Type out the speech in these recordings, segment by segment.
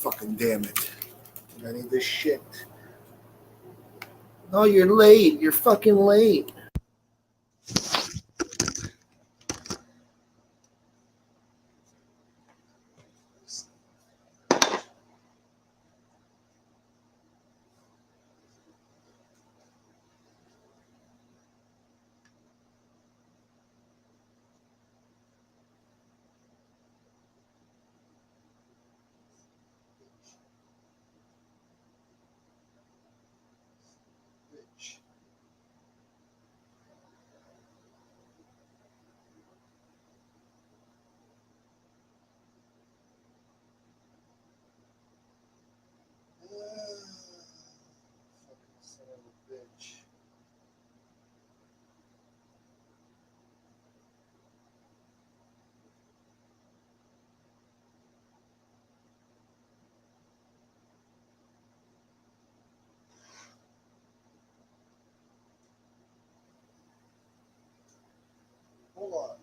fucking damn it. I need this shit. No, you're late. You're fucking late. Hold on.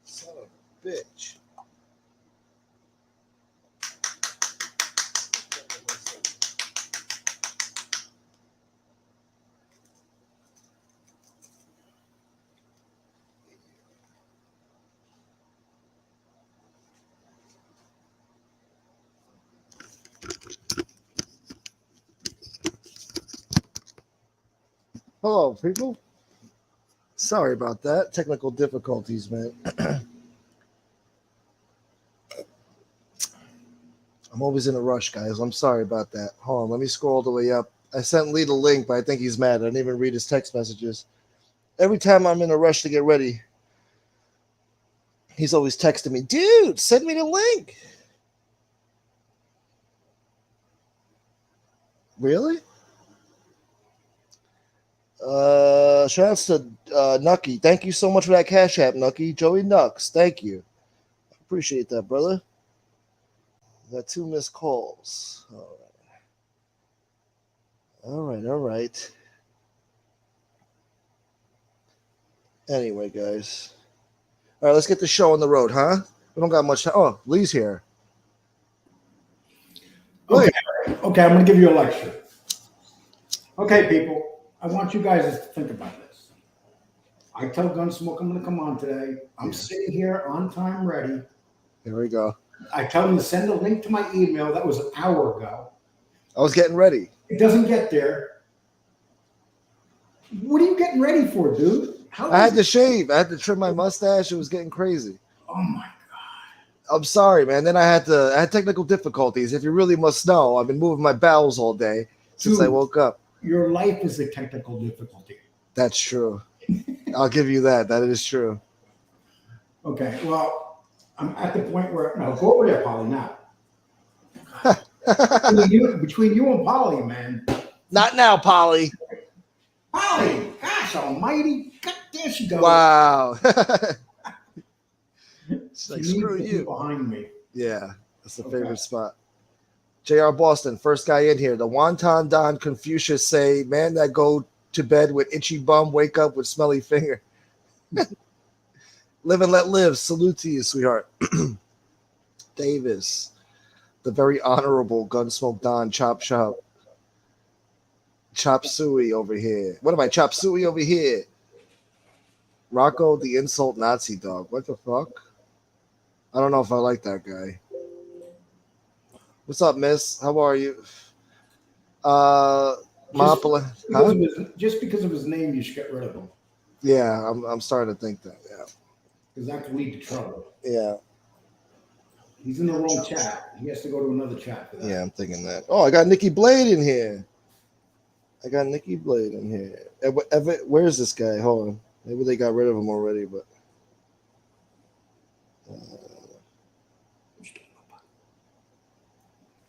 Son of a bitch. Hello, people. Sorry about that. Technical difficulties, man. I'm always in a rush, guys. I'm sorry about that. Hold on, let me scroll all the way up. I sent Lee the link, but I think he's mad. I didn't even read his text messages. Every time I'm in a rush to get ready, he's always texting me, dude, send me the link. Really? Shout outs to Nucky. Thank you so much for that Cash App, Nucky. Joey Nux, thank you. Appreciate that, brother. Got 2 missed calls. All right. Anyway, guys. All right, let's get the show on the road, huh? We don't got much time. Oh, Lee's here. Okay, I'm going to give you a lecture. Okay, people, I want you guys to think about this. I tell Gunsmoke I'm going to come on today. I'm sitting here on time ready. Here we go. I tell him to send a link to my email. That was an hour ago. I was getting ready. It doesn't get there. What are you getting ready for, dude? I had to shave. I had to trim my mustache. It was getting crazy. Oh, my God. I'm sorry, man. Then I had technical difficulties. If you really must know, I've been moving my bowels all day since I woke up. Your life is a technical difficulty. That's true. I'll give you that. That is true. Okay, well, I'm at the point where no, go over there, Polly. Now, between you and Polly, man. Not now, Polly. Polly, gosh almighty, God, there she goes. Wow. It's like, screw you. Behind me. Yeah, that's the favorite spot. JR Boston, first guy in here. The Wonton Don Confucius say, man that go to bed with itchy bum, wake up with smelly finger. Live and let live. Salute to you, sweetheart. Davis, the very honorable Gunsmoke Don Chop Shop. Chop Suey over here. What am I? Chop Suey over here. Rocco, the insult Nazi dog. What the fuck? I don't know if I like that guy. What's up, Miss? How are you? Mopla, huh? Just because of his name, you should get rid of him. Yeah, I'm starting to think that. Yeah. Because that could lead to trouble. Yeah. He's in the wrong chat. He has to go to another chat for that. Yeah, I'm thinking that. Oh, I got Nikki Blade in here. Where's this guy? Hold on. Maybe they got rid of him already, but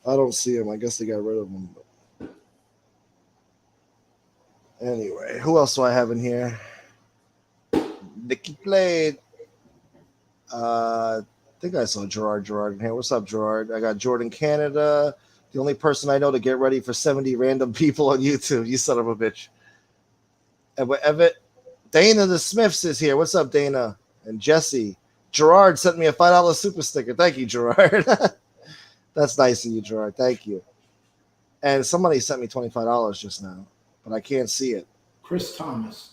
I don't see him. I guess they got rid of him. But anyway, who else do I have in here? Nikki Blade. I think I saw Gerard in here. What's up, Gerard? I got Jordan Canada. The only person I know to get ready for 70 random people on YouTube. You son of a bitch. Dana the Smiths is here. What's up, Dana? And Jesse. Gerard sent me a $5 super sticker. Thank you, Gerard. That's nice of you, Gerard. Thank you. And somebody sent me $25 just now, but I can't see it. Chris Thomas.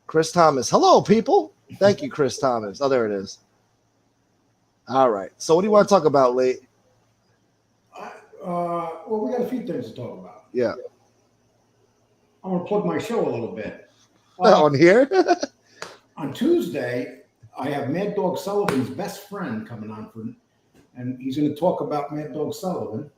Hello, people. Thank you, Chris Thomas. Oh, there it is. All right. So what do you want to talk about, Lee? Well, we got a few things to talk about. Yeah. I want to plug my show a little bit. On here? On Tuesday, I have Mad Dog Sullivan's best friend coming on and he's going to talk about Mad Dog Sullivan.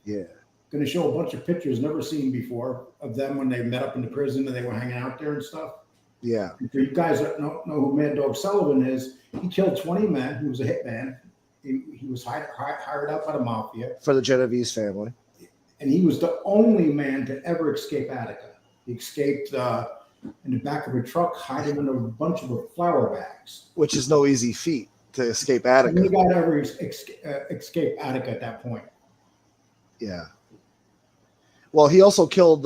Yeah. Going to show a bunch of pictures never seen before of them when they met up in the prison and they were hanging out there and stuff. Yeah. And for you guys that don't know who Mad Dog Sullivan is, he killed 20 men. He was a hitman. He was hired out by the Mafia. For the Genovese family. And he was the only man to ever escape Attica. He escaped in the back of a truck, hiding under a bunch of flour bags. Which is no easy feat to escape Attica. And he got ever escape Attica at that point. Yeah. Well, he also killed,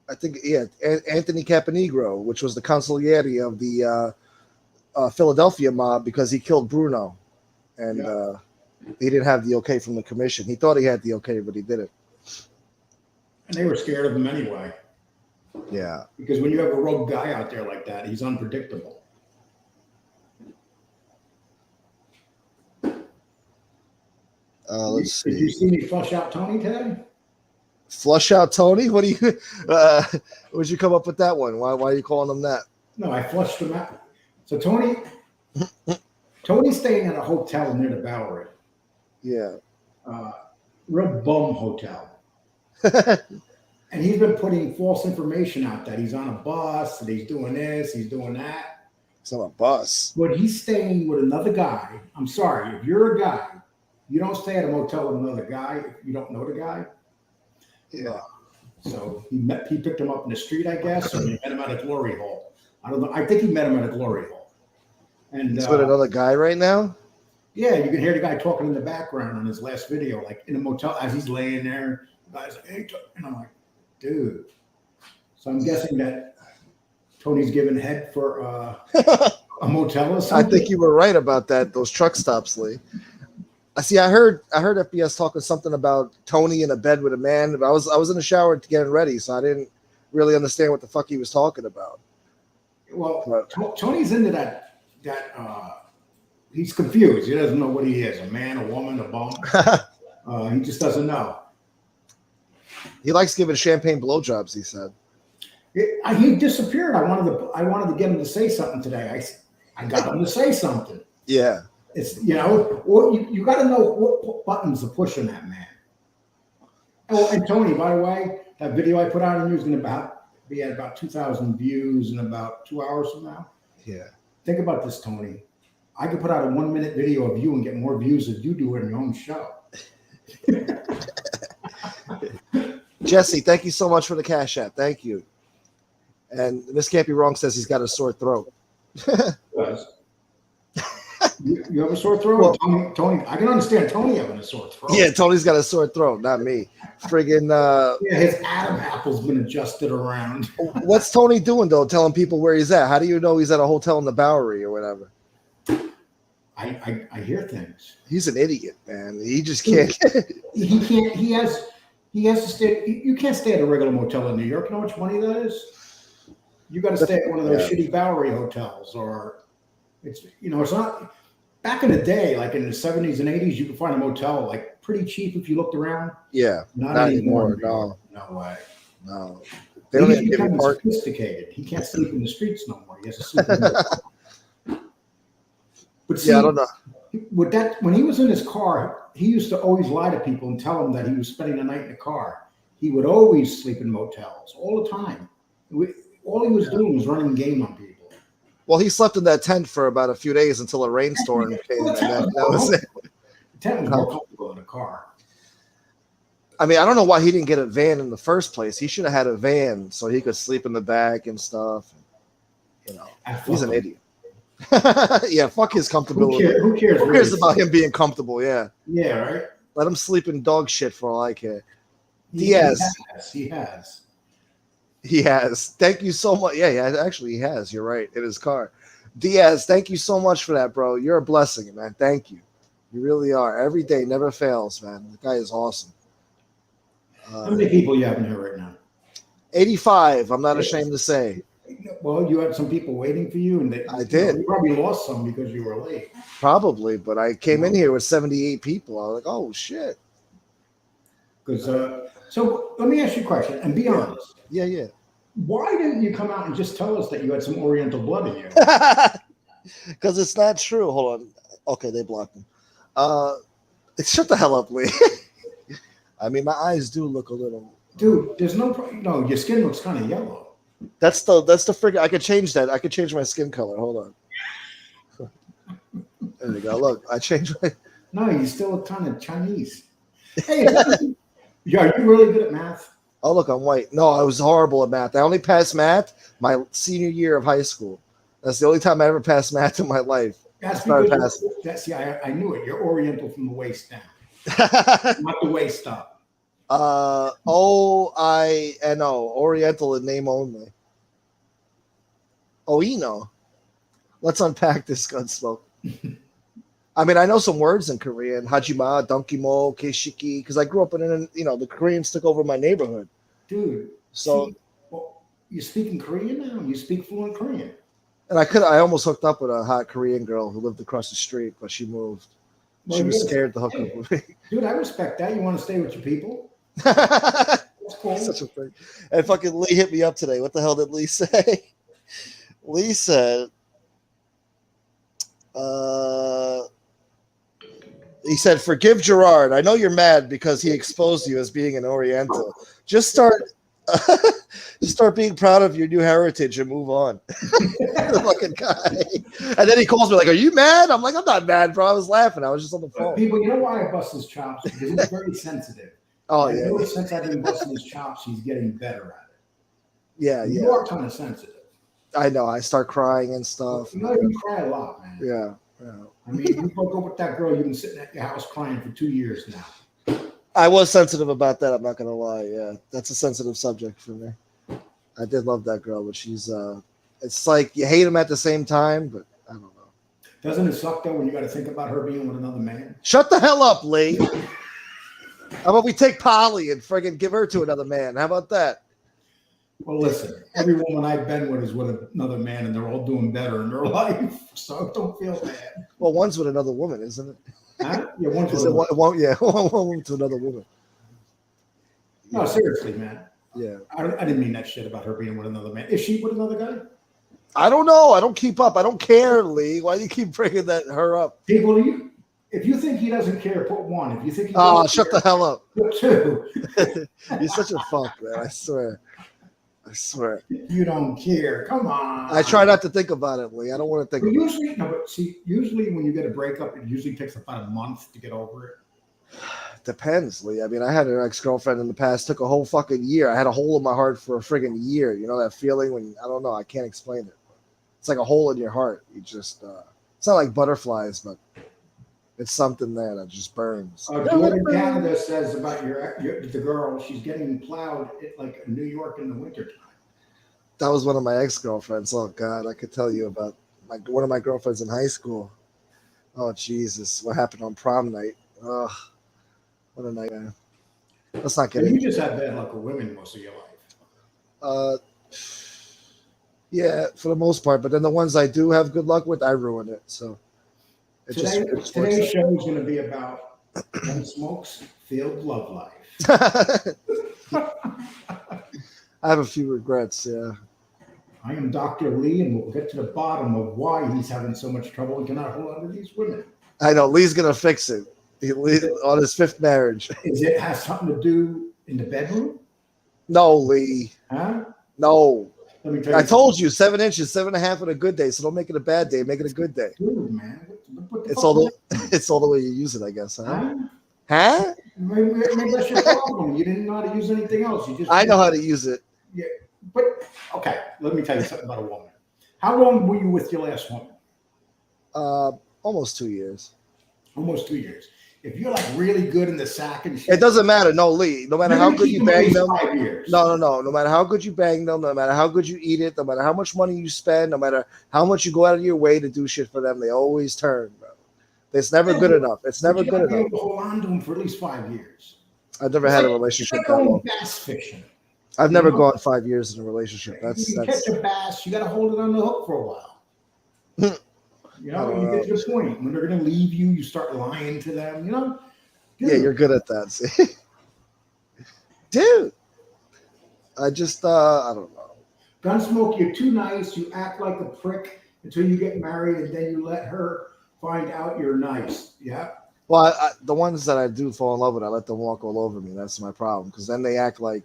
Anthony Caponegro, which was the consigliere of the Philadelphia mob, because he killed Bruno. And he didn't have the okay from the commission. He thought he had the okay, but he didn't. And they were scared of him anyway. Yeah. Because when you have a rogue guy out there like that, he's unpredictable. Let's see. Did you see me flush out Tony today? Flush out Tony? What do you? Where'd you come up with that one? Why are you calling him that? No, I flushed him out. So Tony's staying at a hotel near the Bowery. Yeah. Real bum hotel. And he's been putting false information out that he's on a bus and he's doing this, he's doing that. It's on a bus. But he's staying with another guy. I'm sorry, if you're a guy, you don't stay at a motel with another guy if you don't know the guy. Yeah. So he picked him up in the street, I guess, or he met him at a glory hole. I don't know. I think he met him at a glory hole. And he's with another guy right now? Yeah, you can hear the guy talking in the background on his last video, like in a motel as he's laying there. The guy's like, hey, and I'm like, dude. So I'm guessing that Tony's giving head for a motel or something. I think you were right about that. Those truck stops, Lee. I see. I heard FBS talking something about Tony in a bed with a man. I was in the shower getting ready, so I didn't really understand what the fuck he was talking about. Well, Tony's into that. He's confused. He doesn't know what he is: a man, a woman, a bum. He just doesn't know. He likes giving champagne blowjobs. He said. He disappeared. I wanted to get him to say something today. I got him to say something. Yeah. It's you got to know what buttons to push on that man. Oh, and Tony, by the way, that video I put out on you is going to be at about 2,000 views in about 2 hours from now. Yeah. Think about this, Tony. I could put out a 1-minute video of you and get more views than you do in your own show. Jesse, thank you so much for the Cash App. Thank you. And Miss Can't Be Wrong says he's got a sore throat. You have a sore throat? Well, Tony, I can understand Tony having a sore throat. Yeah, Tony's got a sore throat, not me. Friggin' yeah, his Adam apple's been adjusted around. What's Tony doing though? Telling people where he's at. How do you know he's at a hotel in the Bowery or whatever? I hear things. He's an idiot, man. He just can't. He can't. He has to stay. You can't stay at a regular motel in New York. You know how much money that is? You got to stay at one of those shitty Bowery hotels, or it's not. back in the day, like in the 70s and 80s, you could find a motel like pretty cheap if you looked around. Yeah, Not anymore. in New York. No way. No. They don't even He's give you becoming park. sophisticated. He can't sleep in the streets no more. He has to sleep in the But see, Yeah, I don't know. with that, when he was in his car, he used to always lie to people and tell them that he was spending the night in the car. He would always sleep in motels all the time. All he was doing was running game on people. Well, he slept in that tent for about a few days until a rainstorm came, and that was it. The tent was more comfortable in a car. I mean, I don't know why he didn't get a van in the first place. He should have had a van so he could sleep in the back and stuff. You know, he's an idiot. Yeah, fuck his comfortability. Who cares? Who cares about him being comfortable? Yeah. Yeah, right. Let him sleep in dog shit for all I care. He has. Thank you so much. Yeah, actually, he has. You're right. In his car. Diaz, thank you so much for that, bro. You're a blessing, man. Thank you. You really are. Every day never fails, man. The guy is awesome. How many people you have in here right now? 85. I'm not ashamed to say. Well, you had some people waiting for you, and I did. You probably lost some because you were late. Probably, but I came in here with 78 people. I was like, oh shit. Because so let me ask you a question, and be honest. Yeah. Why didn't you come out and just tell us that you had some Oriental blood in you? Because it's not true. Hold on. Okay, they blocked him. Shut the hell up, Lee. I mean, my eyes do look a little. Dude, there's no. Your skin looks kind of yellow. That's the freaking. I could change that. I could change my skin color. Hold on. There you go. Look, I changed my. No, you still look kind of Chinese. Hey, are you really good at math? Oh, look, I'm white. No, I was horrible at math. I only passed math my senior year of high school. That's the only time I ever passed math in my life. That's because I knew it. You're Oriental from the waist down, not the waist up. O-I-N-O, Oriental in name only. Oino. Let's unpack this, Gunsmoke. I mean, I know some words in Korean, Hajima, Donkimo, Keishiki, because I grew up in, the Koreans took over my neighborhood. Dude, so you're speaking Korean now? You speak fluent Korean. And I almost hooked up with a hot Korean girl who lived across the street, but she moved. She was scared to hook up with me. Dude, I respect that. You want to stay with your people? Cool. Such a thing. And fucking Lee hit me up today. What the hell did Lee say? Lee said, he said, forgive Gerard. I know you're mad because he exposed you as being an Oriental. Just start being proud of your new heritage and move on. The fucking guy. And then he calls me like, are you mad? I'm like, I'm not mad, bro. I was laughing. I was just on the phone. People, you know why I bust his chops? Because he's very sensitive. Oh, yeah. Since I've been busting his chops, he's getting better at it. Yeah. You are kind of sensitive. I know. I start crying and stuff. You cry a lot, man. Yeah. I mean, you broke up with that girl. You've been sitting at your house crying for 2 years now. I was sensitive about that. I'm not going to lie. Yeah. That's a sensitive subject for me. I did love that girl, but she's, it's like you hate him at the same time, but I don't know. Doesn't it suck, though, when you got to think about her being with another man? Shut the hell up, Lee. How about we take Polly and friggin' give her to another man? How about that? Well, listen, every woman I've been with is with another man, and they're all doing better in their life, so don't feel bad. Well, one's with another woman, isn't it? Huh? Yeah, one's with one woman to another woman. No, seriously, man. Yeah. I didn't mean that shit about her being with another man. Is she with another guy? I don't know. I don't keep up. I don't care, Lee. Why do you keep bringing her up? People, if you think he doesn't care, put one. If you think shut the hell up. Put two. You're such a fuck, man. I swear. You don't care. Come on. I try not to think about it, Lee. I don't want to think about it. Usually when you get a breakup, it usually takes about a month to get over it. Depends, Lee. I mean, I had an ex-girlfriend in the past, took a whole fucking year. I had a hole in my heart for a friggin' year. You know that feeling when, I don't know, I can't explain it. It's like a hole in your heart. You just, it's not like butterflies, but it's something there that just burns. Giuliani in Canada says about the girl, she's getting plowed like in New York in the wintertime. That was one of my ex-girlfriends. Oh, God, I could tell you about one of my girlfriends in high school. Oh, Jesus. What happened on prom night? Ugh. What a nightmare. Let's not get into it. You just had bad luck with women most of your life. Yeah, for the most part. But then the ones I do have good luck with, I ruin it. So Today's show is going to be about Gunsmoke's failed love life. I have a few regrets. Yeah. I am Dr. Lee, and we'll get to the bottom of why he's having so much trouble and cannot hold on to these women. I know Lee's gonna fix it. On his 5th marriage. Is it has something to do in the bedroom? No, Lee. Huh? No. Let me tell you. I told you 7 inches, 7.5 on a good day. So don't make it a bad day. Make it a good day. Dude, man. It's all the way you use it, I guess. Huh? Maybe that's your problem. You didn't know how to use anything else. I know how to use it. Yeah, but okay. Let me tell you something about a woman. How long were you with your last woman? Almost 2 years. Almost 2 years. If you're like really good in the sack and shit, it doesn't matter. No, Lee. No matter how good you bang them. 5 years. No. No matter how good you bang them, no matter how good you eat it, no matter how much money you spend, no matter how much you go out of your way to do shit for them, they always turn, bro. It's never good enough. It's never good enough. You hold on to them for at least 5 years. I've never had a relationship that long. Bass fishing. I've never gone 5 years in a relationship. You catch a bass, you got to hold it on the hook for a while. You get to the point when they're going to leave you, you start lying to them. Dude. Yeah, you're good at that. See? Dude, I just I don't know. Gunsmoke, you're too nice. You act like a prick until you get married, and then you let her find out you're nice. Yeah. Well, the ones that I do fall in love with, I let them walk all over me. That's my problem, because then they act like,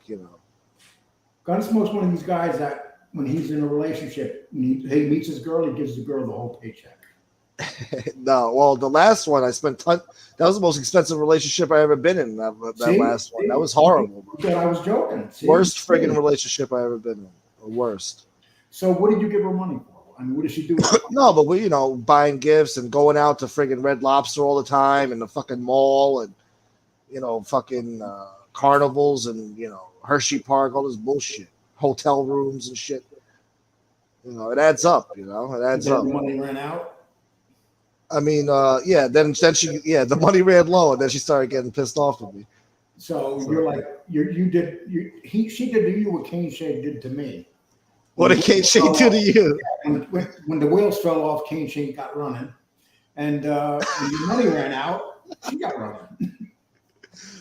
Gunsmoke's one of these guys that when he's in a relationship, when he meets his girl, he gives the girl the whole paycheck. No, well, the last one I spent that was the most expensive relationship I ever been in. That last one, that was horrible. Bro. I was joking. Worst friggin' relationship I ever been in. The worst. So, what did you give her money for? I mean, what did she do? No, but we, buying gifts and going out to friggin' Red Lobster all the time and the fucking mall and fucking carnivals and Hershey Park, all this bullshit, hotel rooms and shit. It adds up. It adds up. The money ran out. I mean, yeah. Then she, the money ran low, and then she started getting pissed off with me. So you're like, she did to you what Kane Shade did to me. What did Kane Shade do to you? When the wheels fell off, Kane Shade got running, and when the money ran out, she got running.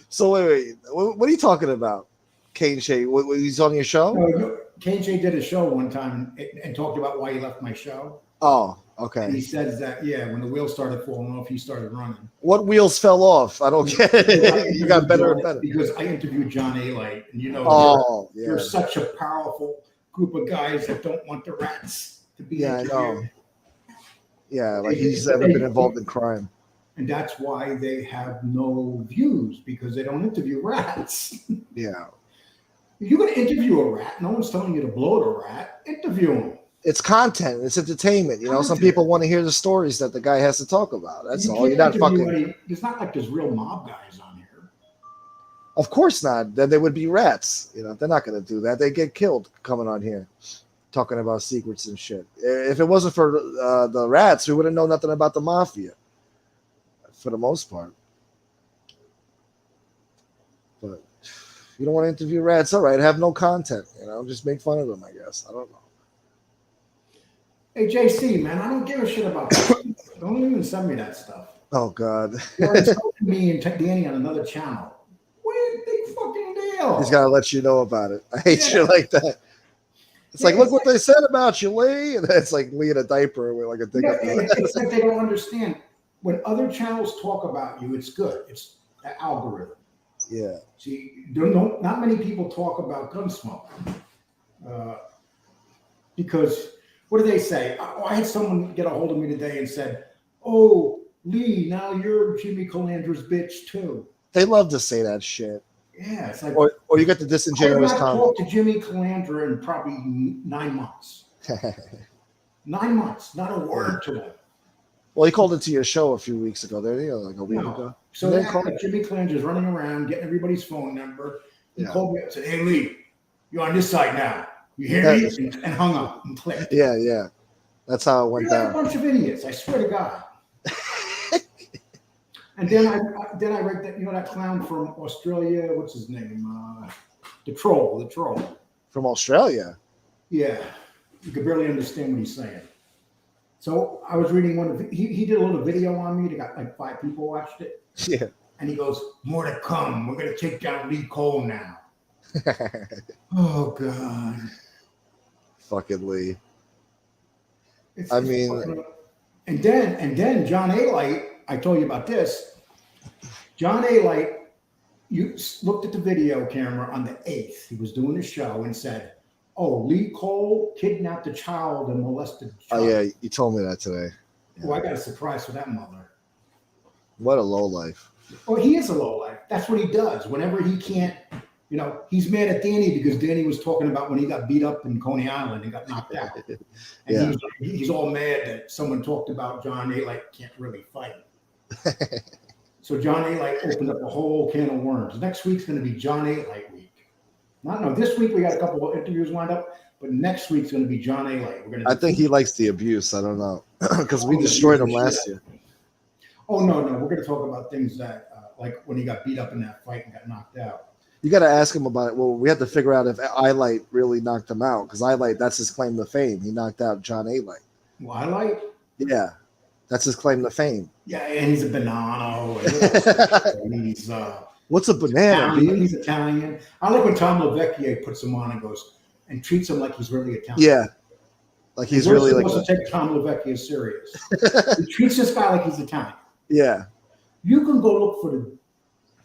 So wait, what are you talking about? Kane Shade, he's on your show? No, Kane Shade did a show one time and talked about why he left my show. Oh, okay. And he says that, when the wheels started falling off, he started running. What wheels fell off? I don't get it. You got better and better. Because I interviewed John A. Light, and you're such a powerful group of guys that don't want the rats to be interviewed. I know. Yeah, like he's ever been involved in crime. And that's why they have no views, because they don't interview rats. Yeah. If you're going to interview a rat, no one's telling you to blow the rat. Interview him. It's content. It's entertainment. Some people want to hear the stories that the guy has to talk about. That's all. You're not fucking. It's not like there's real mob guys on here. Of course not. Then they would be rats. They're not going to do that. They get killed coming on here, talking about secrets and shit. If it wasn't for the rats, we wouldn't know nothing about the mafia, for the most part. But you don't want to interview rats, all right. Have no content. Just make fun of them, I guess. I don't know. Hey, JC, man, I don't give a shit about that. Don't even send me that stuff. Oh, God. You're insulting me and Danny on another channel. What a big fucking deal. He's got to let you know about it. I hate shit like that. It's like, look what they said about you, Lee. And it's like Lee in a diaper with like a dick up. It's like they don't understand. When other channels talk about you, it's good. It's an algorithm. Yeah. See, not many people talk about Gunsmoke. Because... what do they say? I had someone get a hold of me today and said, "Oh, Lee, now you're Jimmy Calandra's bitch too." They love to say that shit. Yeah, it's like, or you get the disingenuous comment. I talked to Jimmy Calandra in probably 9 months. 9 months, not a word to him. Well, he called into your show a few weeks ago. There, like a week ago. So they like Jimmy Calandra's running around getting everybody's phone number. He called me up and said, "Hey, Lee, you're on this side now. You hear me?" And hung up and clicked. Yeah. That's how it went down. A bunch of idiots, I swear to God. And then I read that, that clown from Australia, what's his name? The troll. From Australia? Yeah. You could barely understand what he's saying. So I was reading one of he did a little video on me. They got like 5 people watched it. Yeah. And he goes, "More to come. We're gonna take down Lee Cole now." Oh God. Fucking Lee. It's mean, fucking, and then John A. Light, I told you about this. John A. Light, you looked at the video camera on the 8th. He was doing a show and said, "Oh, Lee Cole kidnapped a child and molested a child." Oh yeah, you told me that today. Yeah. Well, I got a surprise for that mother. What a lowlife. Well, he is a lowlife. That's what he does. Whenever he can't, he's mad at Danny because Danny was talking about when he got beat up in Coney Island and got knocked out. And he's all mad that someone talked about John A. Light can't really fight. So John A. Light opened up a whole can of worms. Next week's going to be John A. Light week. This week we got a couple of interviews lined up, but next week's going to be John A. Light. I think he likes the abuse. I don't know because we destroyed him last year. Oh no, we're going to talk about things that like when he got beat up in that fight and got knocked out. You got to ask him about it. Well, we have to figure out if I-Light really knocked him out because I-Light, that's his claim to fame. He knocked out John A-Light. Well, I-Light? Yeah, that's his claim to fame. Yeah, and he's a banana. And he's what's a banana? He's Italian. I like when Tom LaVecchia puts him on and goes and treats him like he's really Italian. Yeah, like he's really like. Supposed to take Tom LaVecchia serious. He treats this guy like he's Italian. Yeah. You can go look for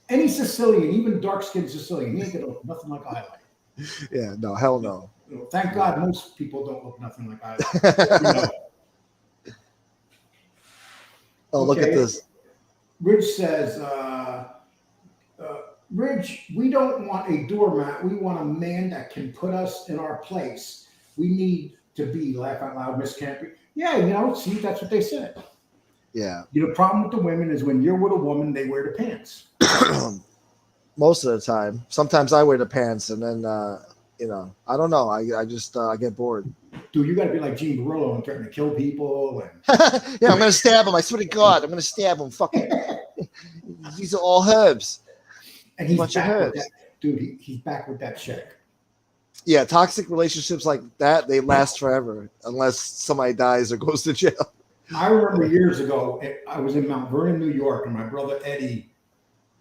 any Sicilian, even dark-skinned Sicilian. He ain't gonna look nothing like I-Light. Yeah, no, hell no. Thank God most people don't look nothing like I-Light. Oh, look at this. Ridge says, Ridge, we don't want a doormat. We want a man that can put us in our place. We need to be, laugh out loud, Miss Campy. Yeah, see, that's what they said. Yeah. The problem with the women is when you're with a woman, they wear the pants. Most of the time. Sometimes I wear the pants, and then, I don't know. I just I get bored. Dude, you got to be like Gene Barillo and threaten to kill people. And... yeah, I'm going to stab him. I swear to God, I'm going to stab him. Fucking, these are all herbs. And he's back with that. Dude, he's back with that chick. Yeah, toxic relationships like that, they last forever unless somebody dies or goes to jail. I remember years ago, I was in Mount Vernon, New York, and my brother Eddie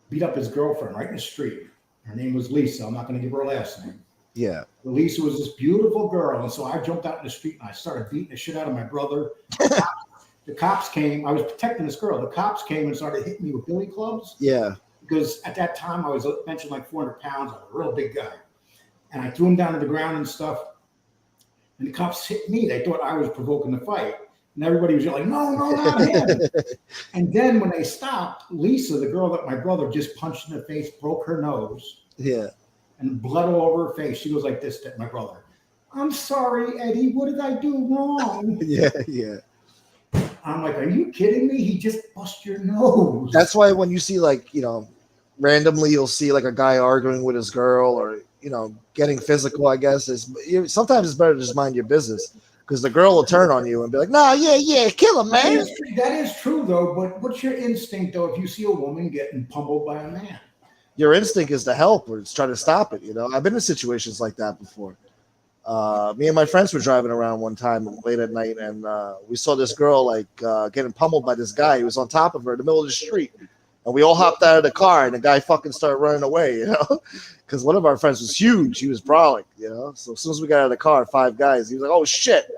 beat up his girlfriend right in the street. Her name was Lisa. I'm not going to give her last name. Yeah. But Lisa was this beautiful girl. And so I jumped out in the street and I started beating the shit out of my brother. The cops came. I was protecting this girl. The cops came and started hitting me with billy clubs. Yeah. Because at that time, I was benching like 400 pounds. I was a real big guy. And I threw him down to the ground and stuff. And the cops hit me. They thought I was provoking the fight. And everybody was like, no, not him. And then when they stopped, Lisa, the girl that my brother just punched in the face, broke her nose. Yeah. And blood all over her face. She goes like this to my brother. I'm sorry, Eddie. What did I do wrong? Yeah. I'm like, are you kidding me? He just bust your nose. That's why when you see randomly you'll see like a guy arguing with his girl or, getting physical, I guess. Sometimes it's better to just mind your business. Because the girl will turn on you and be like, "Nah, yeah, kill him, man." That is true, though. But what's your instinct, though, if you see a woman getting pummeled by a man? Your instinct is to help or to try to stop it. I've been in situations like that before. Me and my friends were driving around one time late at night, and we saw this girl getting pummeled by this guy. He was on top of her in the middle of the street, and we all hopped out of the car, and the guy fucking started running away. Because one of our friends was huge. He was brawling. So as soon as we got out of the car, 5 guys, he was like, "Oh shit."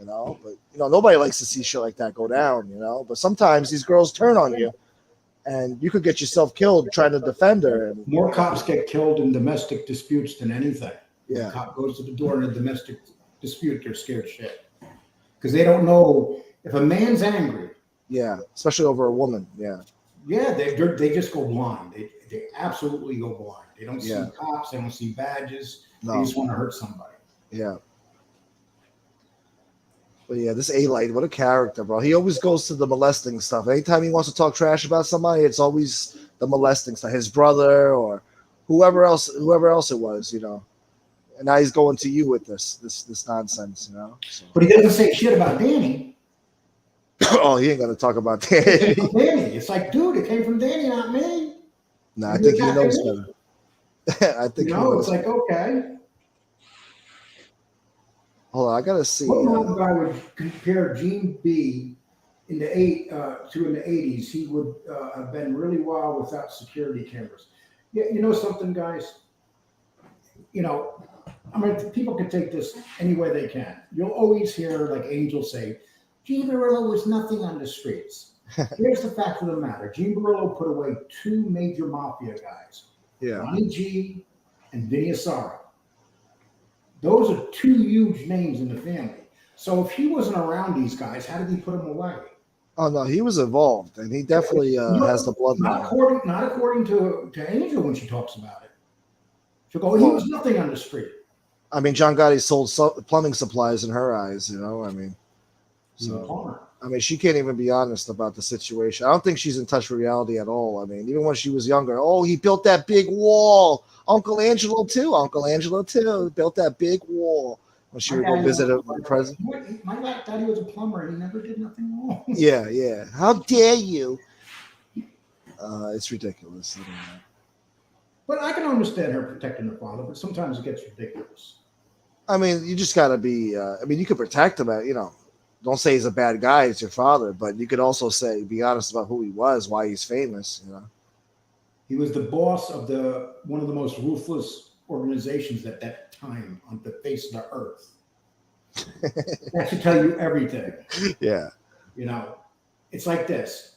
But nobody likes to see shit like that go down, but sometimes these girls turn on you and you could get yourself killed trying to defend her. More cops get killed in domestic disputes than anything. Yeah. When a cop goes to the door in a domestic dispute, they're scared shit because they don't know if a man's angry. Yeah. Especially over a woman. Yeah. Yeah. They just go blind. They absolutely go blind. They don't see cops. They don't see badges. No. They just want to hurt somebody. Yeah. But yeah, this A-Light, what a character, bro. He always goes to the molesting stuff. Anytime he wants to talk trash about somebody, it's always the molesting stuff. His brother or whoever else it was, And now he's going to you with this nonsense, So. But he doesn't say shit about Danny. Oh, he ain't gonna talk about Danny. Danny. It's like, dude, it came from Danny, not me. No, I think he knows better. I think it's like, okay. Hold on, I gotta see. What little guy would compare Gene B in the in the 80s? He would have been really wild without security cameras. Yeah, you know something, guys. You know, I mean, people can take this any way they can. You'll always hear like Angel say, "Gene Barillo was nothing on the streets." Here's the fact of the matter: Gene Barillo put away two major mafia guys, Yeah. Ronnie G and Vinny Asaro. Those are two huge names in the family. So if he wasn't around these guys, how did he put them away? Oh no, he was involved, and he definitely has the bloodline. Not according to Angel when she talks about it. She'll go, he was nothing on the street. I mean, John Gotti sold plumbing supplies in her eyes, you know. I mean, so I mean, she can't even be honest about the situation. I don't think she's in touch with reality at all. I mean, even when she was younger, oh, he built that big wall. Uncle Angelo too built that big wall when she would go visit the president. My daddy was a plumber. He never did nothing wrong. Yeah. How dare you? It's ridiculous. But I can understand her protecting her father, but sometimes it gets ridiculous. I mean, you just got to be, I mean, you could protect him, you know, don't say he's a bad guy, it's your father, but you could also be honest about who he was, why he's famous, you know. He was the boss of one of the most ruthless organizations at that time on the face of the earth. That should tell you everything. Yeah. You know, it's like this.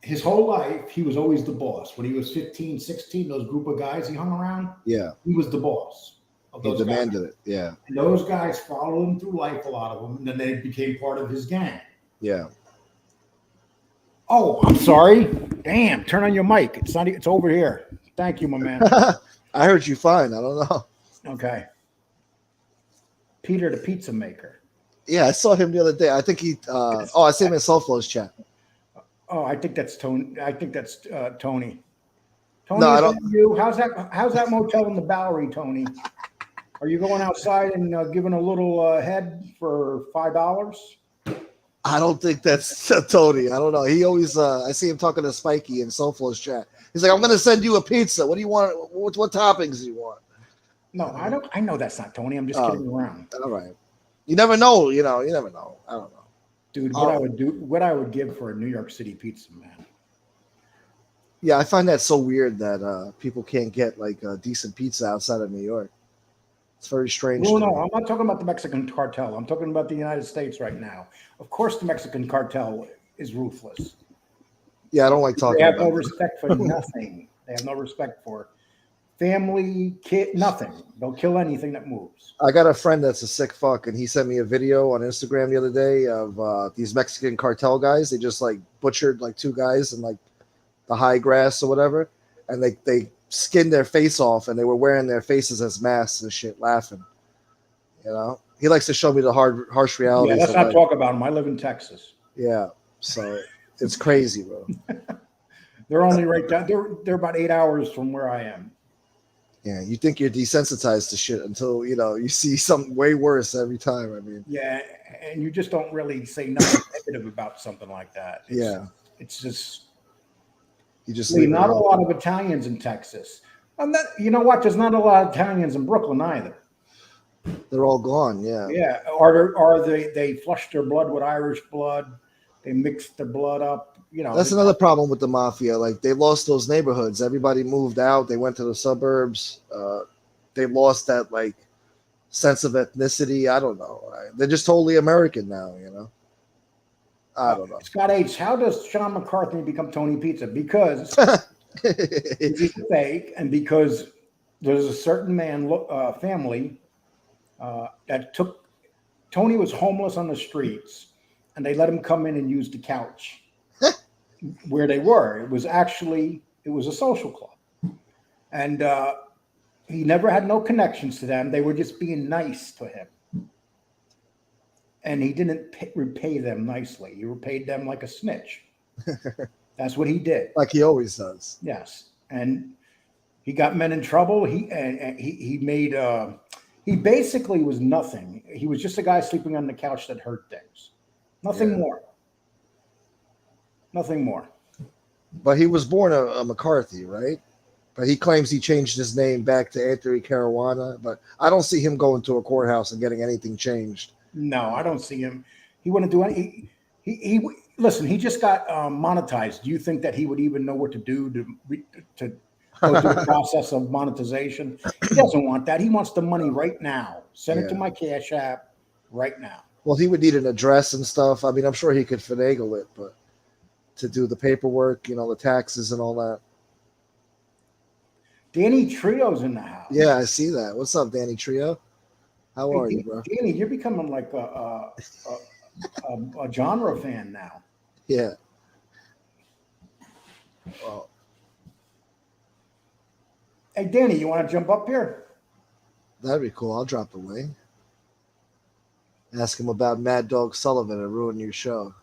His whole life, he was always the boss. When he was 15, 16, those group of guys he hung around, yeah, he was the boss. He demanded it, yeah. And those guys followed him through life, a lot of them, and then they became part of his gang. Yeah. Oh, I'm sorry. Damn, turn on your mic. It's over here. Thank you, my man. I heard you fine. I don't know. Okay. Peter the pizza maker. Yeah, I saw him the other day. I think he I see him in Soulflow's chat. Oh, I think that's Tony. Tony. Tony, no, I don't. You? How's that motel in the Bowery, Tony? Are you going outside and giving a little head for $5? I don't think that's Tony. I don't know. He always I see him talking to Spikey in Soulflow's chat. He's like, I'm gonna send you a pizza. What do you want? What toppings do you want? No, I don't. I know that's not Tony. I'm just kidding around. All right. You never know. You never know. I don't know. Dude, what I would give for a New York City pizza, man. Yeah, I find that so weird that people can't get like a decent pizza outside of New York. It's very strange. Well, no, I'm not talking about the Mexican cartel. I'm talking about the United States right now. Of course, the Mexican cartel is ruthless. Yeah, I don't like talking about it. They have no respect for nothing. They have no respect for family, kid, nothing. They'll kill anything that moves. I got a friend that's a sick fuck, and he sent me a video on Instagram the other day of these Mexican cartel guys. They just like butchered like two guys in like the high grass or whatever, and they skinned their face off, and they were wearing their faces as masks and shit, laughing. You know, he likes to show me the harsh realities. Yeah, let's not talk about him. I live in Texas. Yeah, so it's crazy, bro. They're only right down. They're about 8 hours from where I am. Yeah, you think you're desensitized to shit until you see something way worse every time. I mean, yeah, and you just don't really say nothing negative about something like that. It's just. You just not a lot of Italians in Texas. You know what? There's not a lot of Italians in Brooklyn either. They're all gone. Yeah. Yeah. Or they flushed their blood with Irish blood. They mixed their blood up. That's another problem with the mafia. Like they lost those neighborhoods. Everybody moved out. They went to the suburbs. They lost that like sense of ethnicity. I don't know. They're just totally American now. I don't know. Scott H., how does Sean McCarthy become Tony Pizza? Because he's fake, and because there's a certain family that took Tony was homeless on the streets, and they let him come in and use the couch where they were. It was a social club, and he never had no connections to them. They were just being nice to him. And he didn't repay them nicely. He repaid them like a snitch. That's what he did. Like he always does. Yes. And he got men in trouble. He basically was nothing. He was just a guy sleeping on the couch that hurt things. Nothing more. Nothing more. But he was born a McCarthy, right? But he claims he changed his name back to Anthony Caruana. But I don't see him going to a courthouse and getting anything changed. No, I don't see him. He wouldn't do any. He listen. He just got monetized. Do you think that he would even know what to do to go through the process of monetization? He doesn't want that. He wants the money right now. Send it to my Cash App right now. Well, he would need an address and stuff. I mean, I'm sure he could finagle it, but to do the paperwork, the taxes and all that. Danny Trio's in the house. Yeah, I see that. What's up, Danny Trio? How are you, bro? Danny, you're becoming like a genre fan now. Yeah. Well, hey, Danny, you want to jump up here? That'd be cool. I'll drop the link. Ask him about Mad Dog Sullivan and ruin your show.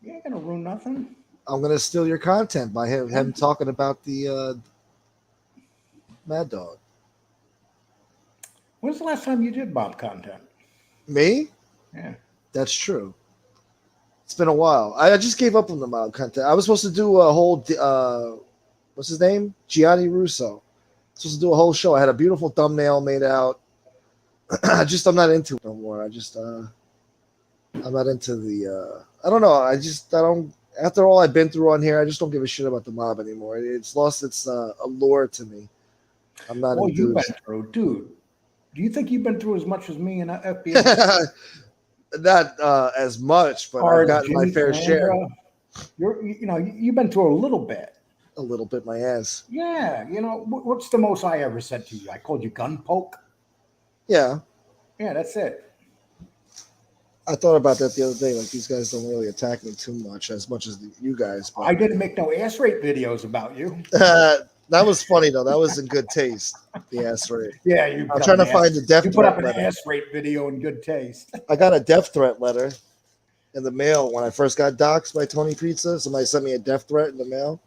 You ain't gonna ruin nothing. I'm gonna steal your content by him talking about the Mad Dog. When's the last time you did mob content? Me? Yeah. That's true. It's been a while. I just gave up on the mob content. I was supposed to do a whole what's his name? Gianni Russo. Supposed to do a whole show. I had a beautiful thumbnail made out. I'm not into it no more. I'm not into the I don't know. I don't after all I've been through on here, I just don't give a shit about the mob anymore. It's lost its allure to me. I'm not Well, you've been enthused. through, dude. Do you think you've been through as much as me and FBI? Not as much, but I've gotten my fair share. You've been through a little bit. A little bit, my ass. Yeah, what's the most I ever said to you? I called you gun poke. Yeah. Yeah, that's it. I thought about that the other day. Like, these guys don't really attack me too much as you guys. But I didn't make no ass rape videos about you. that was funny though. That was in good taste. The ass rape. Yeah, I'm trying to find the death. You put up an ass rape video in good taste. I got a death threat letter in the mail when I first got doxxed by Tony Pizza. Somebody sent me a death threat in the mail.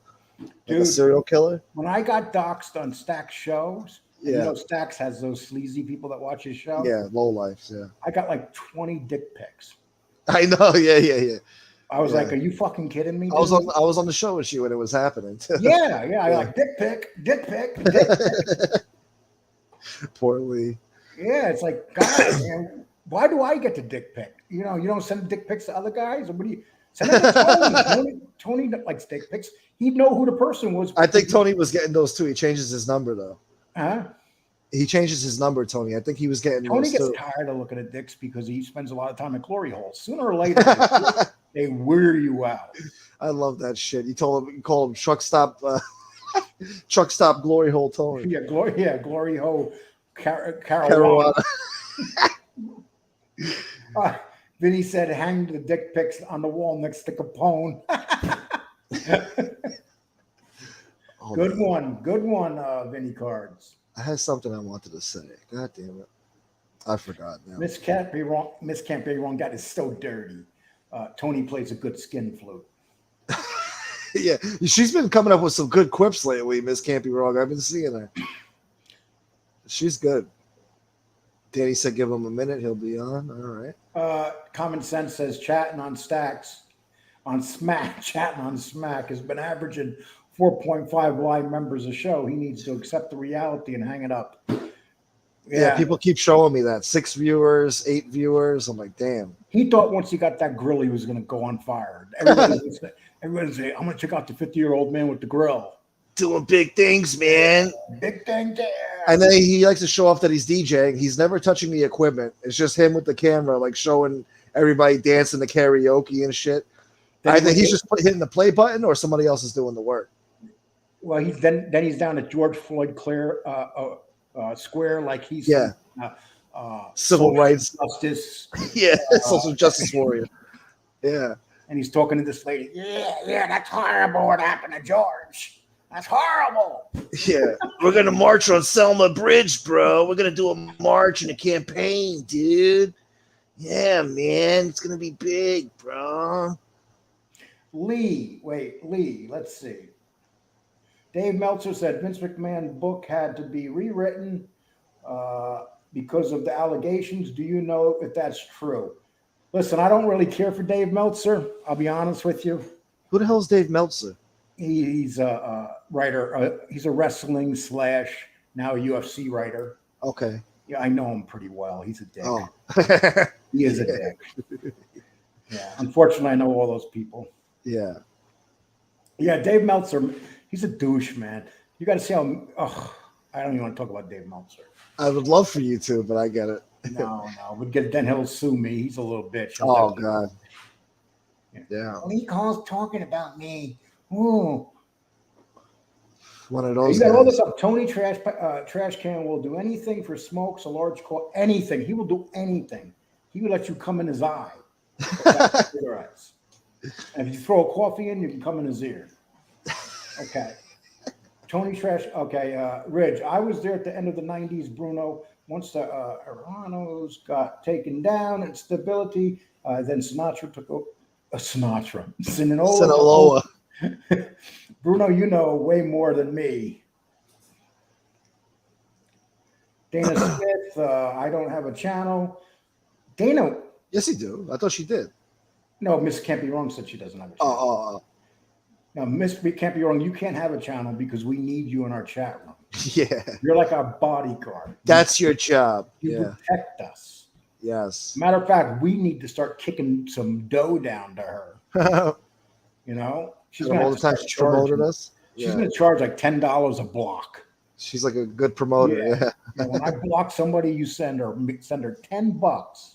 Dude, a serial killer. When I got doxxed on Staxx shows, yeah, Staxx has those sleazy people that watch his show. Yeah, lowlifes. Yeah, I got like 20 dick pics. I know. Yeah. I was like, "Are you fucking kidding me?" Dude? I was on the show with you when it was happening. yeah. I like dick pic. Poor Lee. Yeah, it's like, God, man, why do I get the dick pic? You don't send dick pics to other guys, or what do you send it to Tony? Tony likes dick pics. He'd know who the person was. I think Tony was getting those too. He changes his number though. Huh? He changes his number, Tony. I think he was getting. Tony gets tired of looking at dicks because he spends a lot of time at glory holes. Sooner or later, they wear you out. I love that shit. You call him truck stop glory hole Tony. Yeah, glory hole Carolina. Vinny said, "Hang the dick pics on the wall next to Capone." Good one, Vinny Cards. I had something I wanted to say. God damn it. I forgot now. Miss Can't Be Wrong. That is so dirty. Tony plays a good skin flute. Yeah, she's been coming up with some good quips lately, Miss Can't Be Wrong. I've been seeing her. She's good. Danny said give him a minute. He'll be on. All right. Common Sense says chatting on Smack has been averaging 4.5 live members a show. He needs to accept the reality and hang it up. Yeah, people keep showing me that. 6 viewers, 8 viewers. I'm like, damn. He thought once he got that grill, he was going to go on fire. Everybody would say, I'm going to check out the 50-year-old man with the grill. Doing big things, man. Big things there. And then he likes to show off that he's DJing. He's never touching the equipment. It's just him with the camera, like showing everybody dancing the karaoke and shit. I think he's just hitting the play button or somebody else is doing the work. Well, he's down at George Floyd Square, like he's civil rights justice. Yeah, social justice warrior. Yeah. And he's talking to this lady. Yeah, that's horrible what happened to George. That's horrible. Yeah. We're going to march on Selma Bridge, bro. We're going to do a march and a campaign, dude. Yeah, man. It's going to be big, bro. Lee, let's see. Dave Meltzer said Vince McMahon's book had to be rewritten because of the allegations. Do you know if that's true? Listen, I don't really care for Dave Meltzer. I'll be honest with you. Who the hell is Dave Meltzer? He's a writer. He's a wrestling / now UFC writer. Okay. Yeah, I know him pretty well. He's a dick. Oh, He is a dick. Yeah, unfortunately, I know all those people. yeah. Yeah, Dave Meltzer, he's a douche, man. You got to see how. Oh, I don't even want to talk about Dave Meltzer. I would love for you to, but I get it. No, but then he'll sue me. He's a little bitch. Oh God. Yeah. When he calls talking about me, ooh. One of those You got all guys. this up. Tony Trash Can will do anything for smokes, a large call, anything. He will do anything. He will let you come in his eye. Cigarettes. And if you throw a coffee in, you can come in his ear. Okay. Tony Trash. Okay. Ridge. I was there at the end of the 90s, Bruno. Once the Aranos got taken down and stability, then Sinatra took over. Sinatra. Sinaloa. Bruno, you know way more than me. Dana Smith, I don't have a channel. Dana. Yes, you do. I thought she did. No, Miss Can't Be Wrong said she doesn't have a channel. Oh. Now, Miss Can't Be Wrong, you can't have a channel because we need you in our chat room. Yeah. You're like our bodyguard. That's your job. You protect us. Yes. Matter of fact, we need to start kicking some dough down to her. You know? She's going all the time she promoted us. She's going to charge like $10 a block. She's like a good promoter. Yeah. When I block somebody, you send her $10.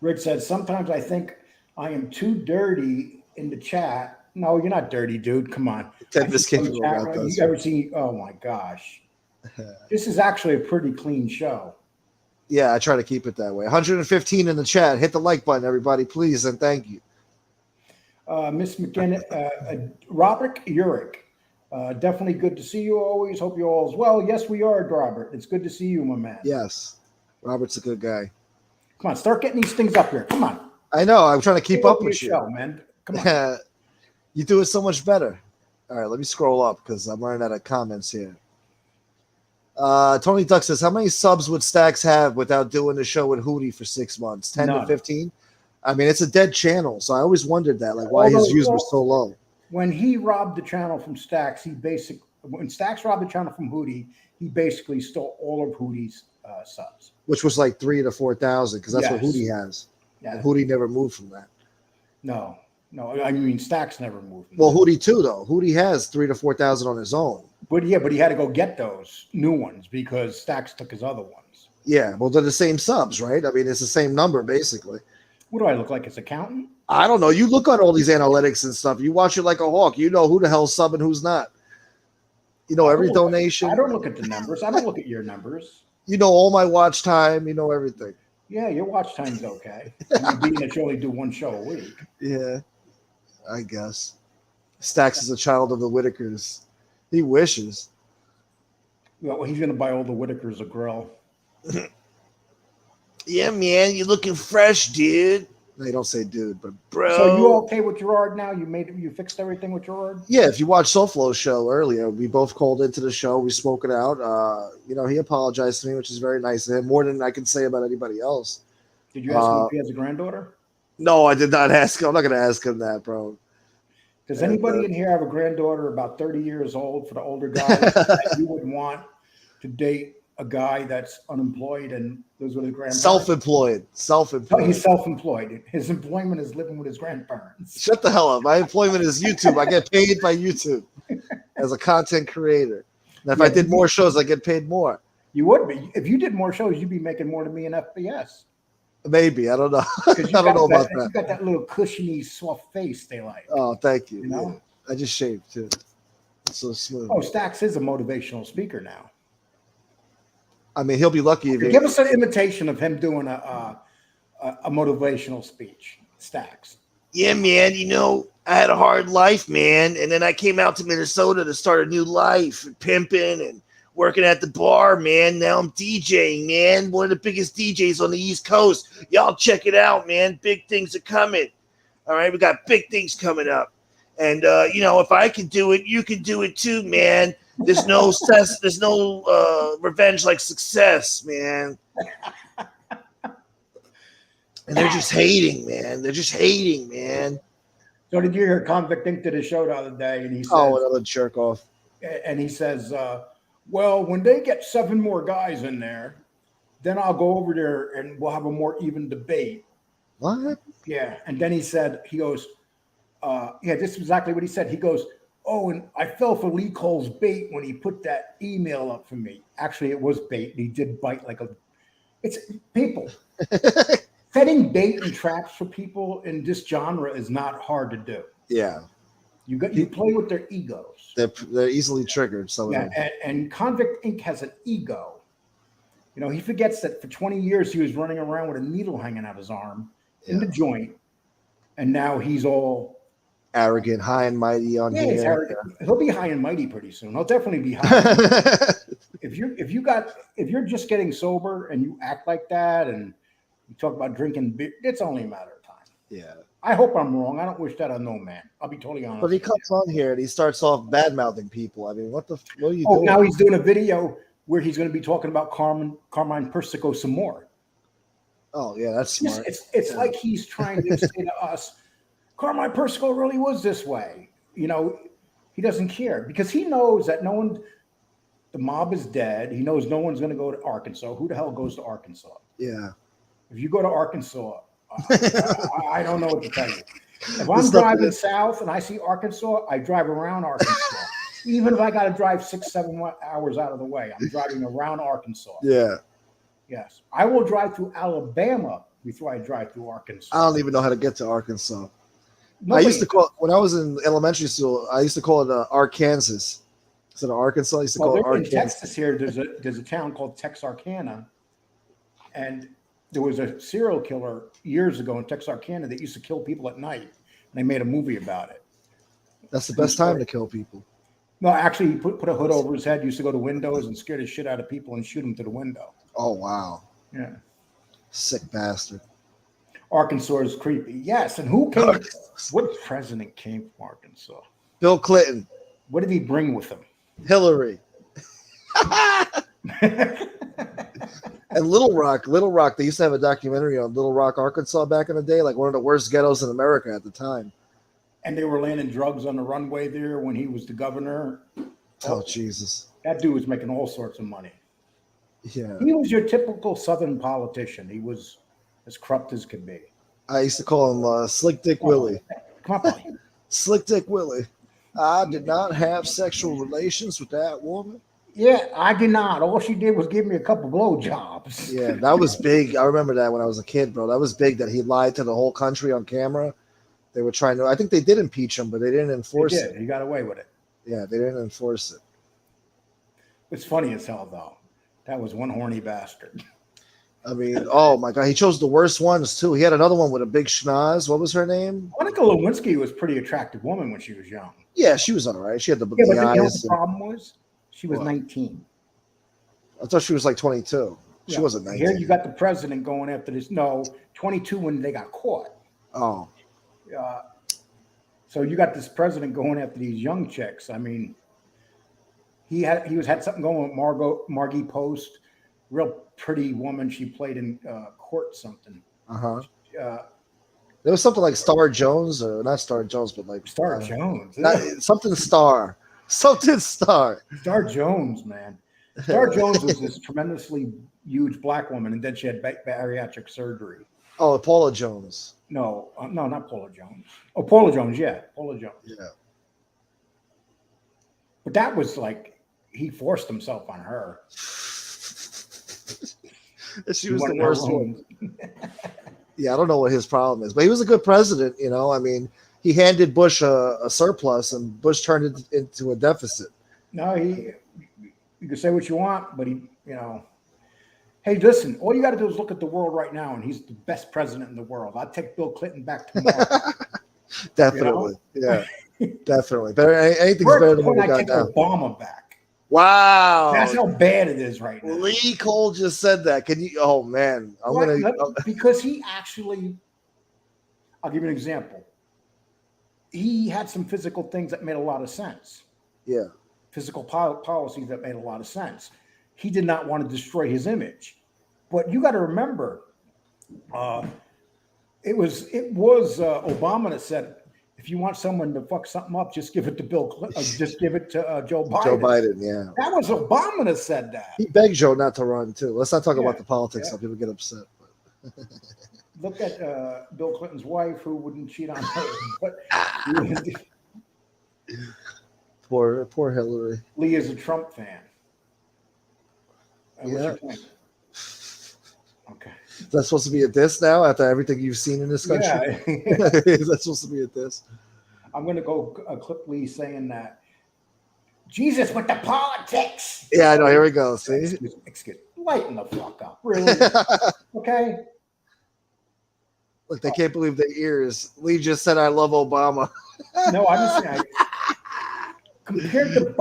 Rick said, sometimes I think I am too dirty in the chat. No, you're not dirty, dude. Come on. You ever seen? Oh my gosh. This is actually a pretty clean show. Yeah, I try to keep it that way. 115 in the chat. Hit the like button, everybody, please, and thank you. Miss McKenna, Robert Urich. Definitely good to see you always. Hope you're all as well. Yes, we are, Robert. It's good to see you, my man. Yes. Robert's a good guy. Come on, start getting these things up here. Come on. I know. I'm trying to keep up with you. Show, man. Come on. You do it so much better. All right, let me scroll up because I'm running out of comments here. Tony Duck says, how many subs would Staxx have without doing the show with Hootie for 6 months? 10 to 15? I mean, it's a dead channel, so I always wondered that, like why his views were so low. When he robbed the channel from Staxx, when Staxx robbed the channel from Hootie, he basically stole all of Hootie's subs. Which was like 3,000 to 4,000 because that's what Hootie has. Yeah. Hootie never moved from that. No, I mean Staxx never moved. Well, Hootie too, though. Hootie has 3,000 to 4,000 on his own. But he had to go get those new ones because Staxx took his other ones. Yeah, well, they're the same subs, right? I mean, it's the same number basically. What do I look like? His accountant? I don't know. You look at all these analytics and stuff. You watch it like a hawk. You know who the hell's subbing, who's not. You know every donation. I don't look at the numbers. I don't look at your numbers. You know all my watch time. You know everything. Yeah, your watch time's okay. I mean, being that you only do one show a week. Yeah, I guess. Staxx is a child of the Whitakers. He wishes. Well, he's going to buy all the Whitakers a grill. Yeah, man, you're looking fresh, dude. No, you don't say dude, but bro. So you okay with Gerard now? You fixed everything with Gerard? Yeah, if you watched SoFlo's show earlier, we both called into the show. We spoke it out. He apologized to me, which is very nice of him, more than I can say about anybody else. Did you ask him if he has a granddaughter? No, I did not ask him. I'm not going to ask him that, bro. Does anybody in here have a granddaughter about 30 years old for the older guys that you would want to date a guy that's unemployed and lives with his grandparents? Self-employed. No, he's self-employed. His employment is living with his grandparents. Shut the hell up. My employment is YouTube. I get paid by YouTube as a content creator. And if I did more shows, I get paid more. You would be. If you did more shows, you'd be making more than me in FBS. Maybe. I don't know. I don't know about that. You got that little cushiony, soft face they like. Oh, thank you. You know? Yeah. I just shaved, too. It's so smooth. Oh, Staxx is a motivational speaker now. I mean, he'll be lucky if give us an imitation of him doing a motivational speech, Staxx. Yeah, man. I had a hard life, man, and then I came out to Minnesota to start a new life, pimping and working at the bar, man. Now I'm DJing, man. One of the biggest DJs on the East Coast. Y'all check it out, man. Big things are coming. All right, we got big things coming up, and if I can do it, you can do it too, man. There's no revenge like success, man. And they're just hating, man. So did you hear Convict Inc. did a show the other day, and he says, another jerk off. And he says, Well, when they get 7 more guys in there, then I'll go over there and we'll have a more even debate. What? Yeah. And then he goes, yeah, this is exactly what he said. He goes, oh, and I fell for Lee Cole's bait when he put that email up for me. Actually, it was bait. He did bite like a. It's people. Setting bait and traps for people in this genre is not hard to do. Yeah. You play with their egos. They're easily triggered. Some of Yeah, them. and Convict Inc. has an ego. You know, he forgets that for 20 years he was running around with a needle hanging out his arm in the joint, and now he's all arrogant, high and mighty on he's here. arrogant. He'll be high and mighty pretty soon. He'll definitely be high. if you're just getting sober and you act like that and you talk about drinking beer, it's only a matter of time. Yeah. I hope I'm wrong. I don't wish that on no man. I'll be totally honest. But he comes on here and he starts off bad mouthing people. I mean, what are you doing? Oh, now he's doing a video where he's going to be talking about Carmine Persico some more. Oh yeah, that's smart. It's like he's trying to say to us, Carmine Persico really was this way. You know, he doesn't care because he knows that the mob is dead. He knows no one's going to go to Arkansas. Who the hell goes to Arkansas? Yeah. If you go to Arkansas, I don't know what to tell you. If I'm driving south and I see Arkansas, I drive around Arkansas. Even if I got to drive 6-7 hours out of the way, I'm driving around Arkansas. Yeah. Yes. I will drive through Alabama before I drive through Arkansas. I don't even know how to get to Arkansas. I used to call when I was in elementary school. I used to call it Arkansas instead of Arkansas. I used to call it Arkansas. In Texas here, there's a town called Texarkana, and there was a serial killer years ago in Texarkana that used to kill people at night. And they made a movie about it. That's the best time to kill people. No, actually, he put a hood over his head. Used to go to windows and scare the shit out of people and shoot them through the window. Oh wow! Yeah, sick bastard. Arkansas is creepy. Yes, and who came? What president came from Arkansas? Bill Clinton. What did he bring with him? Hillary. And Little Rock. They used to have a documentary on Little Rock, Arkansas, back in the day, like one of the worst ghettos in America at the time. And they were landing drugs on the runway there when he was the governor. Oh Jesus! That dude was making all sorts of money. Yeah, he was your typical Southern politician. He was as corrupt as could be. I used to call him Slick Dick Willie. Come on, buddy. Slick Dick Willie. I did not have sexual relations with that woman. Yeah, I did not. All she did was give me a couple blowjobs. Yeah, that was big. I remember that when I was a kid, bro. That was big that he lied to the whole country on camera. They were trying to. I think they did impeach him, but they didn't enforce it. He got away with it. Yeah, they didn't enforce it. It's funny as hell, though. That was one horny bastard. I mean, oh my God, he chose the worst ones too. He had another one with a big schnoz. What was her name? Monica Lewinsky was a pretty attractive woman when she was young. Yeah, she was all right. She had the but eyes. You know what the problem was? She was 19. I thought she was like 22. She wasn't 19. Here you got the president going after this. No, 22 when they got caught. Oh. So you got this president going after these young chicks. I mean, he had something going with Margie Post, real pretty woman. She played in Court something. Uh-huh. There was something like Star Jones, or not Star Jones, but like Star Jones. Something Star. Something Star. Star Jones, man. Star Jones was this tremendously huge black woman, and then she had bariatric surgery. Oh, Paula Jones. No, not Paula Jones. Oh, Paula Jones, yeah. Paula Jones. Yeah. But that was like, he forced himself on her. She was the worst one. Yeah, I don't know what his problem is, but he was a good president, you know. I mean, he handed Bush a surplus, and Bush turned it into a deficit. No, you can say what you want, but hey, listen, all you got to do is look at the world right now, and he's the best president in the world. I'd take Bill Clinton back tomorrow. Definitely. Yeah, definitely. Anything's better than what we got now. Obama back. Wow. That's how bad it is right now. Lee Cole just said that. Can you? Oh, man. Because he actually, I'll give you an example. He had some physical things that made a lot of sense. Yeah. Physical policies that made a lot of sense. He did not want to destroy his image. But you got to remember, it was Obama that said, if if you want someone to fuck something up, just give it to just give it to Joe Biden. Joe Biden, yeah. That was Obama that said that. He begged Joe not to run too. Let's not talk Yeah, about the politics. yeah. Some people get upset. Look at Bill Clinton's wife, who wouldn't cheat on her. But Poor Hillary. Lee is a Trump fan. What's Yeah. your point? Okay. Is that supposed to be a diss now after everything you've seen in this country? Yeah. Is that supposed to be a diss? I'm going to go clip Lee saying that. Jesus with the politics. Yeah, I know. Here we go. See? Excuse lighten the fuck up. Really? Okay. Look, they can't believe their ears. Lee just said, I love Obama. No, I'm saying, compared to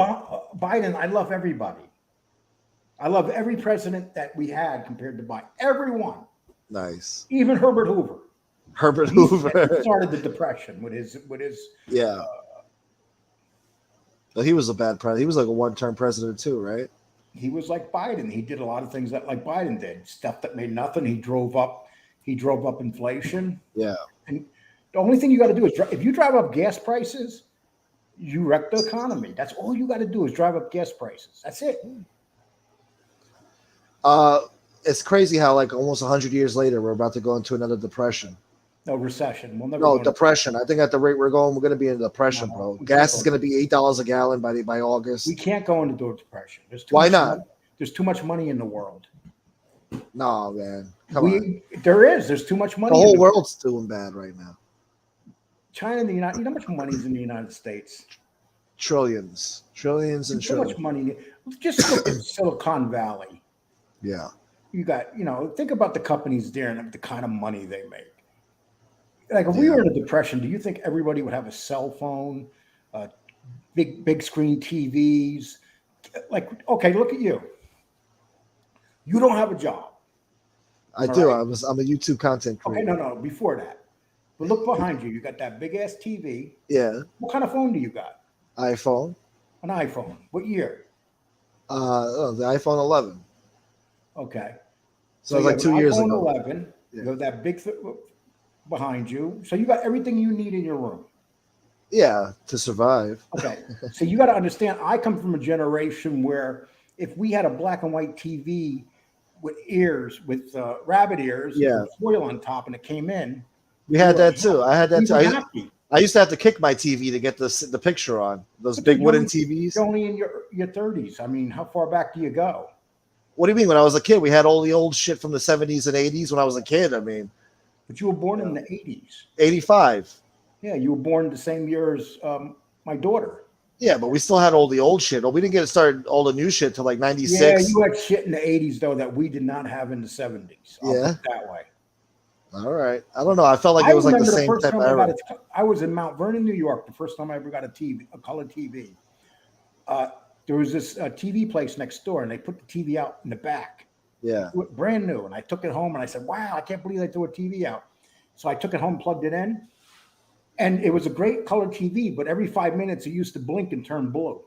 Biden, I love everybody. I love every president that we had compared to Biden. Everyone. Nice. Even Herbert Hoover. Herbert He Hoover. started the Depression with his Yeah. Well, he was a bad president. He was like a one-term president too, right? he was like Biden. He did a lot of things that like Biden did. Stuff that made nothing. He drove up inflation. Yeah. And the only thing you got to do is if you drive up gas prices, you wreck the economy. That's all you got to do is drive up gas prices. That's it. It's crazy how like almost 100 years later we're about to go into another depression. No recession. We'll never. No depression. I think at the rate we're going, we're going to be in a depression, No, bro. we Gas can't is go going to be $8 a gallon by August. We can't go into a depression. Why not? There's too much money in the world. No, man. Come on. There's too much money. The whole world's doing bad right now. China and the United. You know how much money is in the United States? Trillions and Too trillions. much money. Just look at Silicon Valley. Yeah. You got, think about the companies there and the kind of money they make. Like if we were in a depression, do you think everybody would have a cell phone, big screen TVs? Like, okay, look at you. You don't have a job. I do. Right. I'm a YouTube content creator. Okay, no, before that. But look behind you. You got that big ass TV. Yeah. What kind of phone do you got? iPhone. An iPhone. What year? The iPhone 11. Okay. So it was like 2 years iPhone ago. 11. Yeah. You have that big behind you. So you got everything you need in your room. Yeah, to survive. Okay. So you got to understand, I come from a generation where if we had a black and white TV with ears, with rabbit ears, with foil on top, and it came in. We had that too. I had that too. Happy. I used to have to kick my TV to get the picture on. Those big wooden TVs. You're only in your 30s. I mean, how far back do you go? What do you mean? When I was a kid, we had all the old shit from the 70s and 80s. When I was a kid, I mean. But you were born in the 80s. 85. Yeah, you were born the same year as my daughter. Yeah, but we still had all the old shit. We didn't get started all the new shit till like 96. Yeah, you had shit in the 80s, though, that we did not have in the 70s. I'll put it that way. All right. I don't know. I felt like it was like the same type of era. I was in Mount Vernon, New York, the first time I ever got a color TV. There was this TV place next door, and they put the TV out in the back. Yeah. Brand new. And I took it home, and I said, wow, I can't believe they threw a TV out. So I took it home, plugged it in, and it was a great color TV, but every 5 minutes it used to blink and turn blue.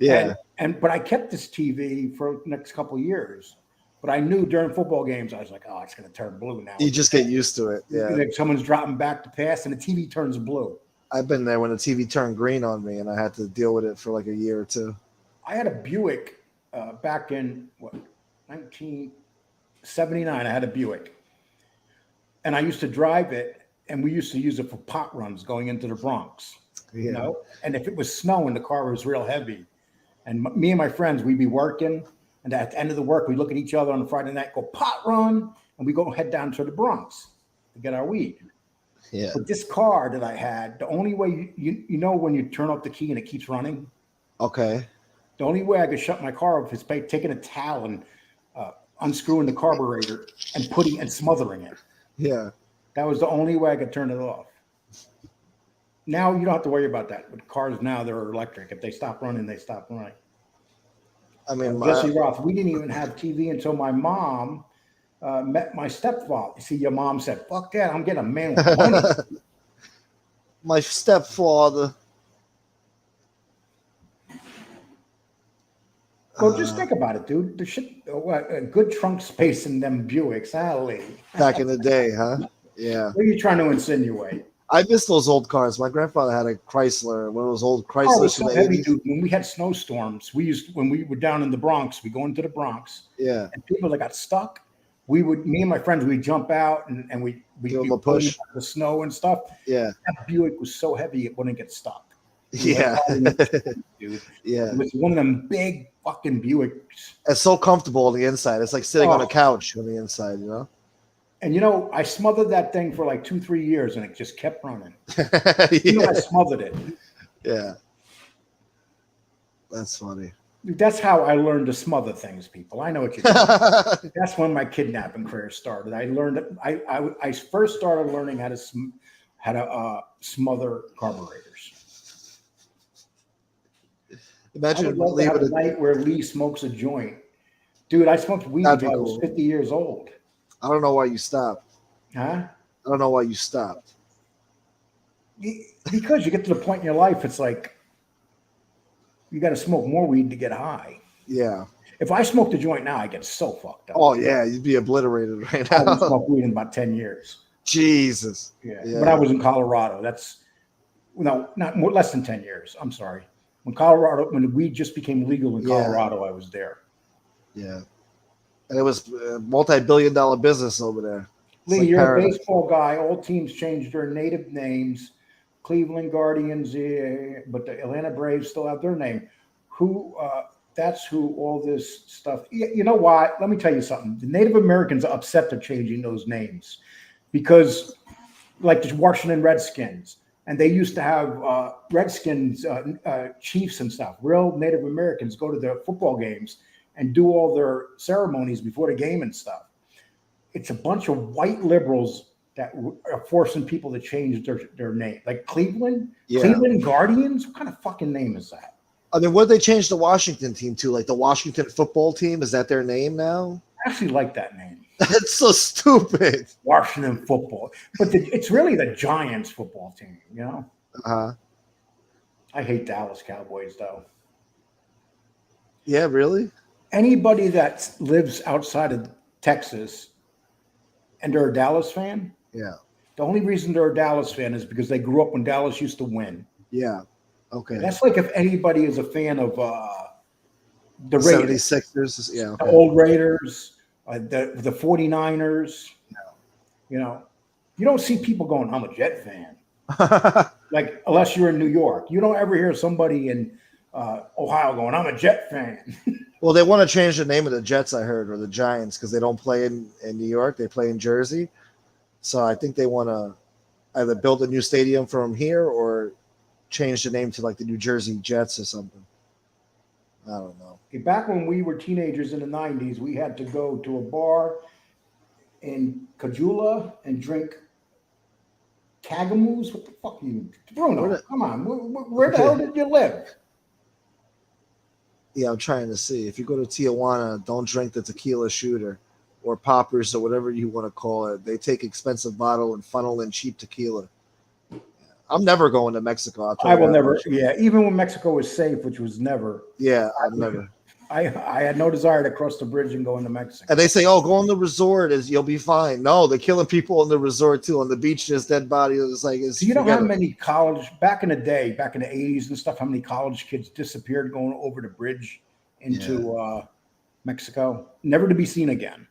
Yeah. But I kept this TV for the next couple of years. But I knew during football games, I was like, oh, it's going to turn blue now. You just get used to it. Yeah. Like someone's dropping back to pass, and the TV turns blue. I've been there when the TV turned green on me, and I had to deal with it for like a year or two. I had a Buick back in, 1979. I had a Buick. And I used to drive it, and we used to use it for pot runs going into the Bronx. Yeah. And if it was snowing, the car was real heavy. And me and my friends, we'd be working. And at the end of the work, we look at each other on a Friday night, go pot run, and we go head down to the Bronx to get our weed. Yeah. But this car that I had, the only way you know when you turn off the key and it keeps running. Okay. The only way I could shut my car off is by taking a towel and unscrewing the carburetor and smothering it. Yeah. That was the only way I could turn it off. Now you don't have to worry about that. But cars now, they're electric. If they stop running, they stop running. I mean, Jesse Roth, we didn't even have TV until my mom met my stepfather. You see, your mom said, fuck that, I'm getting a man with money. My stepfather. Well, just think about it, dude. The shit, a good trunk space in them Buicks, Ali. Back in the day, huh? Yeah. What are you trying to insinuate? I miss those old cars. My grandfather had a Chrysler, one of those old Oh, it was Chryslers from so the heavy, 80s. dude. When we had snowstorms, when we were down in the Bronx, we go into the Bronx, Yeah, and people that got stuck, me and my friends, we'd jump out and we give them a go in push. the snow and stuff. Yeah, That Buick was so heavy it wouldn't get stuck. It was like yeah, riding in the snow, dude. yeah. It was one of them big fucking Buicks. It's so comfortable on the inside. It's like sitting on a Oh, couch on the inside, you know? and I smothered that thing for like 2-3 years, and it just kept running. I Yeah, smothered it. yeah. That's funny. Dude, that's how I learned to smother things, people. I know what you're doing. That's when my kidnapping career started. I learned I first started learning how to smother carburetors. I Imagine would love to have leaving a it. night where Lee smokes a joint. Dude, I smoked weed That'd be until I was cool. 50 years old. I don't know why you stopped. Huh? I don't know why you stopped. Because you get to the point in your life, it's like you got to smoke more weed to get high. Yeah. If I smoked a joint now, I get so fucked up. Oh yeah, you'd be obliterated right I haven't now. smoked weed in about 10 years. Jesus. Yeah. Yeah. When I was in Colorado, less than 10 years. I'm sorry. When the weed just became legal in Colorado, I was there. Yeah. And it was a multi-billion-dollar business over there. It's Lee, like you're paradise. a baseball guy. All teams changed their native names. Cleveland Guardians, but the Atlanta Braves still have their name. That's who all this stuff. You know what? Let me tell you something. The Native Americans are upset they're changing those names because, like the Washington Redskins, and they used to have Redskins chiefs and stuff. Real Native Americans go to their football games and do all their ceremonies before the game and stuff. It's a bunch of white liberals that are forcing people to change their name. Like Cleveland Guardians. What kind of fucking name is that? I mean, what did they change the Washington team to? Like the Washington football team? Is that their name now? I actually like that name. That's so stupid. Washington football. But it's really the Giants football team, you know? Uh-huh. I hate Dallas Cowboys, though. Yeah, really? Anybody that lives outside of Texas and they're a Dallas fan, Yeah. the only reason they're a Dallas fan is because they grew up when Dallas used to win. Yeah. Okay. That's like if anybody is a fan of the Raiders. 76ers. Yeah. Okay. The old Raiders, the 49ers. You don't see people going, I'm a Jet fan. Like, unless you're in New York. You don't ever hear somebody in Ohio going, I'm a Jet fan. Well, they want to change the name of the Jets, I heard, or the Giants, because they don't play in New York. They play in Jersey. So I think they want to either build a new stadium from here or change the name to like the New Jersey Jets or something. I don't know. Back when we were teenagers in the 90s, we had to go to a bar in Kajula and drink Kagamoos. What the fuck you, Bruno? Come on, where the hell did you live? Yeah, I'm trying to see. If you go to Tijuana, don't drink the tequila shooter or poppers or whatever you want to call it. They take expensive bottle and funnel in cheap tequila. I'm never going to Mexico. I will never. Yeah, even when Mexico was safe, which was never. Yeah, I'm never. I had no desire to cross the bridge and go into Mexico. And they say, "Oh, go on the resort, you'll be fine." No, they're killing people on the resort too. On the beach, there's dead bodies. It's like, so you know how many college back in the day, back in the 80s and stuff, how many college kids disappeared going over the bridge into Mexico, never to be seen again.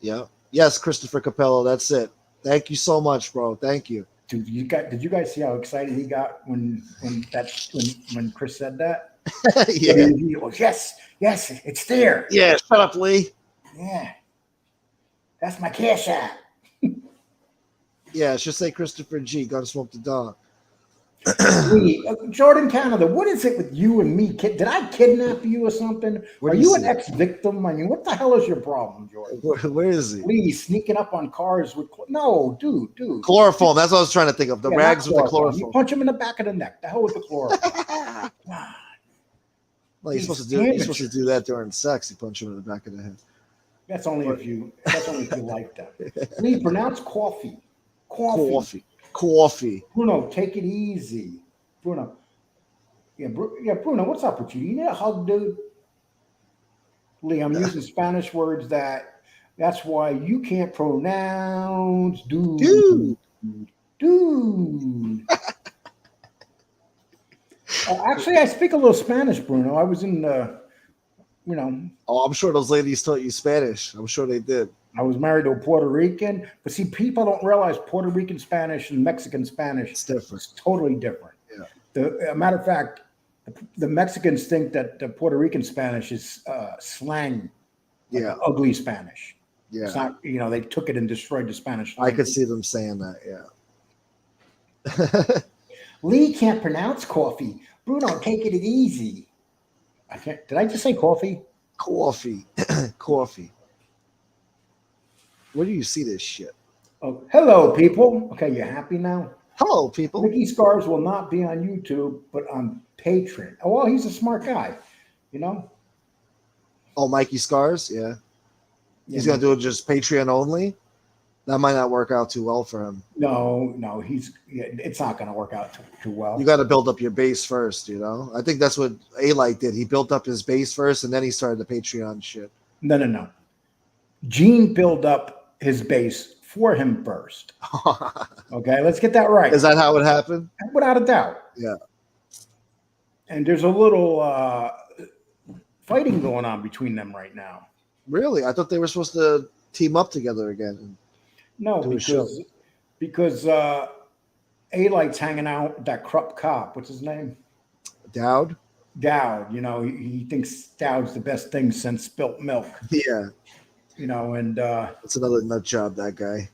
Yeah. Yes, Christopher Capello. That's it. Thank you so much, bro. Thank you. Dude, did you guys see how excited he got when Chris said that? Yeah. He goes, yes, it's there. Yeah, shut up, Lee. Yeah. That's my cash app. Yeah, it should say Christopher G. Gunsmoke the dog. Jordan Canada, what is it with you and me? Did I kidnap you or something? Are you an ex-victim? I mean, what the hell is your problem, Jordan? Where is he? Lee sneaking up on cars with no, dude. Chloroform. That's what I was trying to think of. The rags with the chloroform. You punch him in the back of the neck. The hell with the chloroform. Well, you're supposed to do that during sex. You punch him in the back of the head. That's only if you like that. Lee, pronounce coffee. Coffee. Bruno, take it easy. Bruno. Yeah, Bruno, what's up with you? You need a hug, dude? Lee, I'm using Spanish words that's why you can't pronounce dude. dude. Actually, I speak a little Spanish, Bruno. I was in, Oh, I'm sure those ladies taught you Spanish. I'm sure they did. I was married to a Puerto Rican. But see, people don't realize Puerto Rican Spanish and Mexican Spanish It's different. is totally different. Yeah. A matter of fact, the Mexicans think that the Puerto Rican Spanish is slang, like ugly Spanish. Yeah. It's not, they took it and destroyed the Spanish I language. could see them saying that, yeah. Lee can't pronounce coffee. Bruno, take it easy. I can't. Did I just say coffee? Coffee. Coffee. Where do you see this shit? Oh, hello, people. Okay, you happy now? Hello, people. Mickey Scars will not be on YouTube, but on Patreon. Oh, well, he's a smart guy, Oh, Mikey Scars? Yeah. He's going to do it just Patreon only? That might not work out too well for him. No, it's not going to work out too well. You got to build up your base first, I think that's what A-Light did. He built up his base first, and then he started the Patreon shit. No. Gene built up his base for him first. Okay, let's get that right. Is that how it happened? Without a doubt. Yeah. And there's a little fighting going on between them right now. Really? I thought they were supposed to team up together again. No, because A-Light's hanging out with that corrupt cop. What's his name? Dowd. He thinks Dowd's the best thing since spilt milk. Yeah. And it's another nut job, that guy.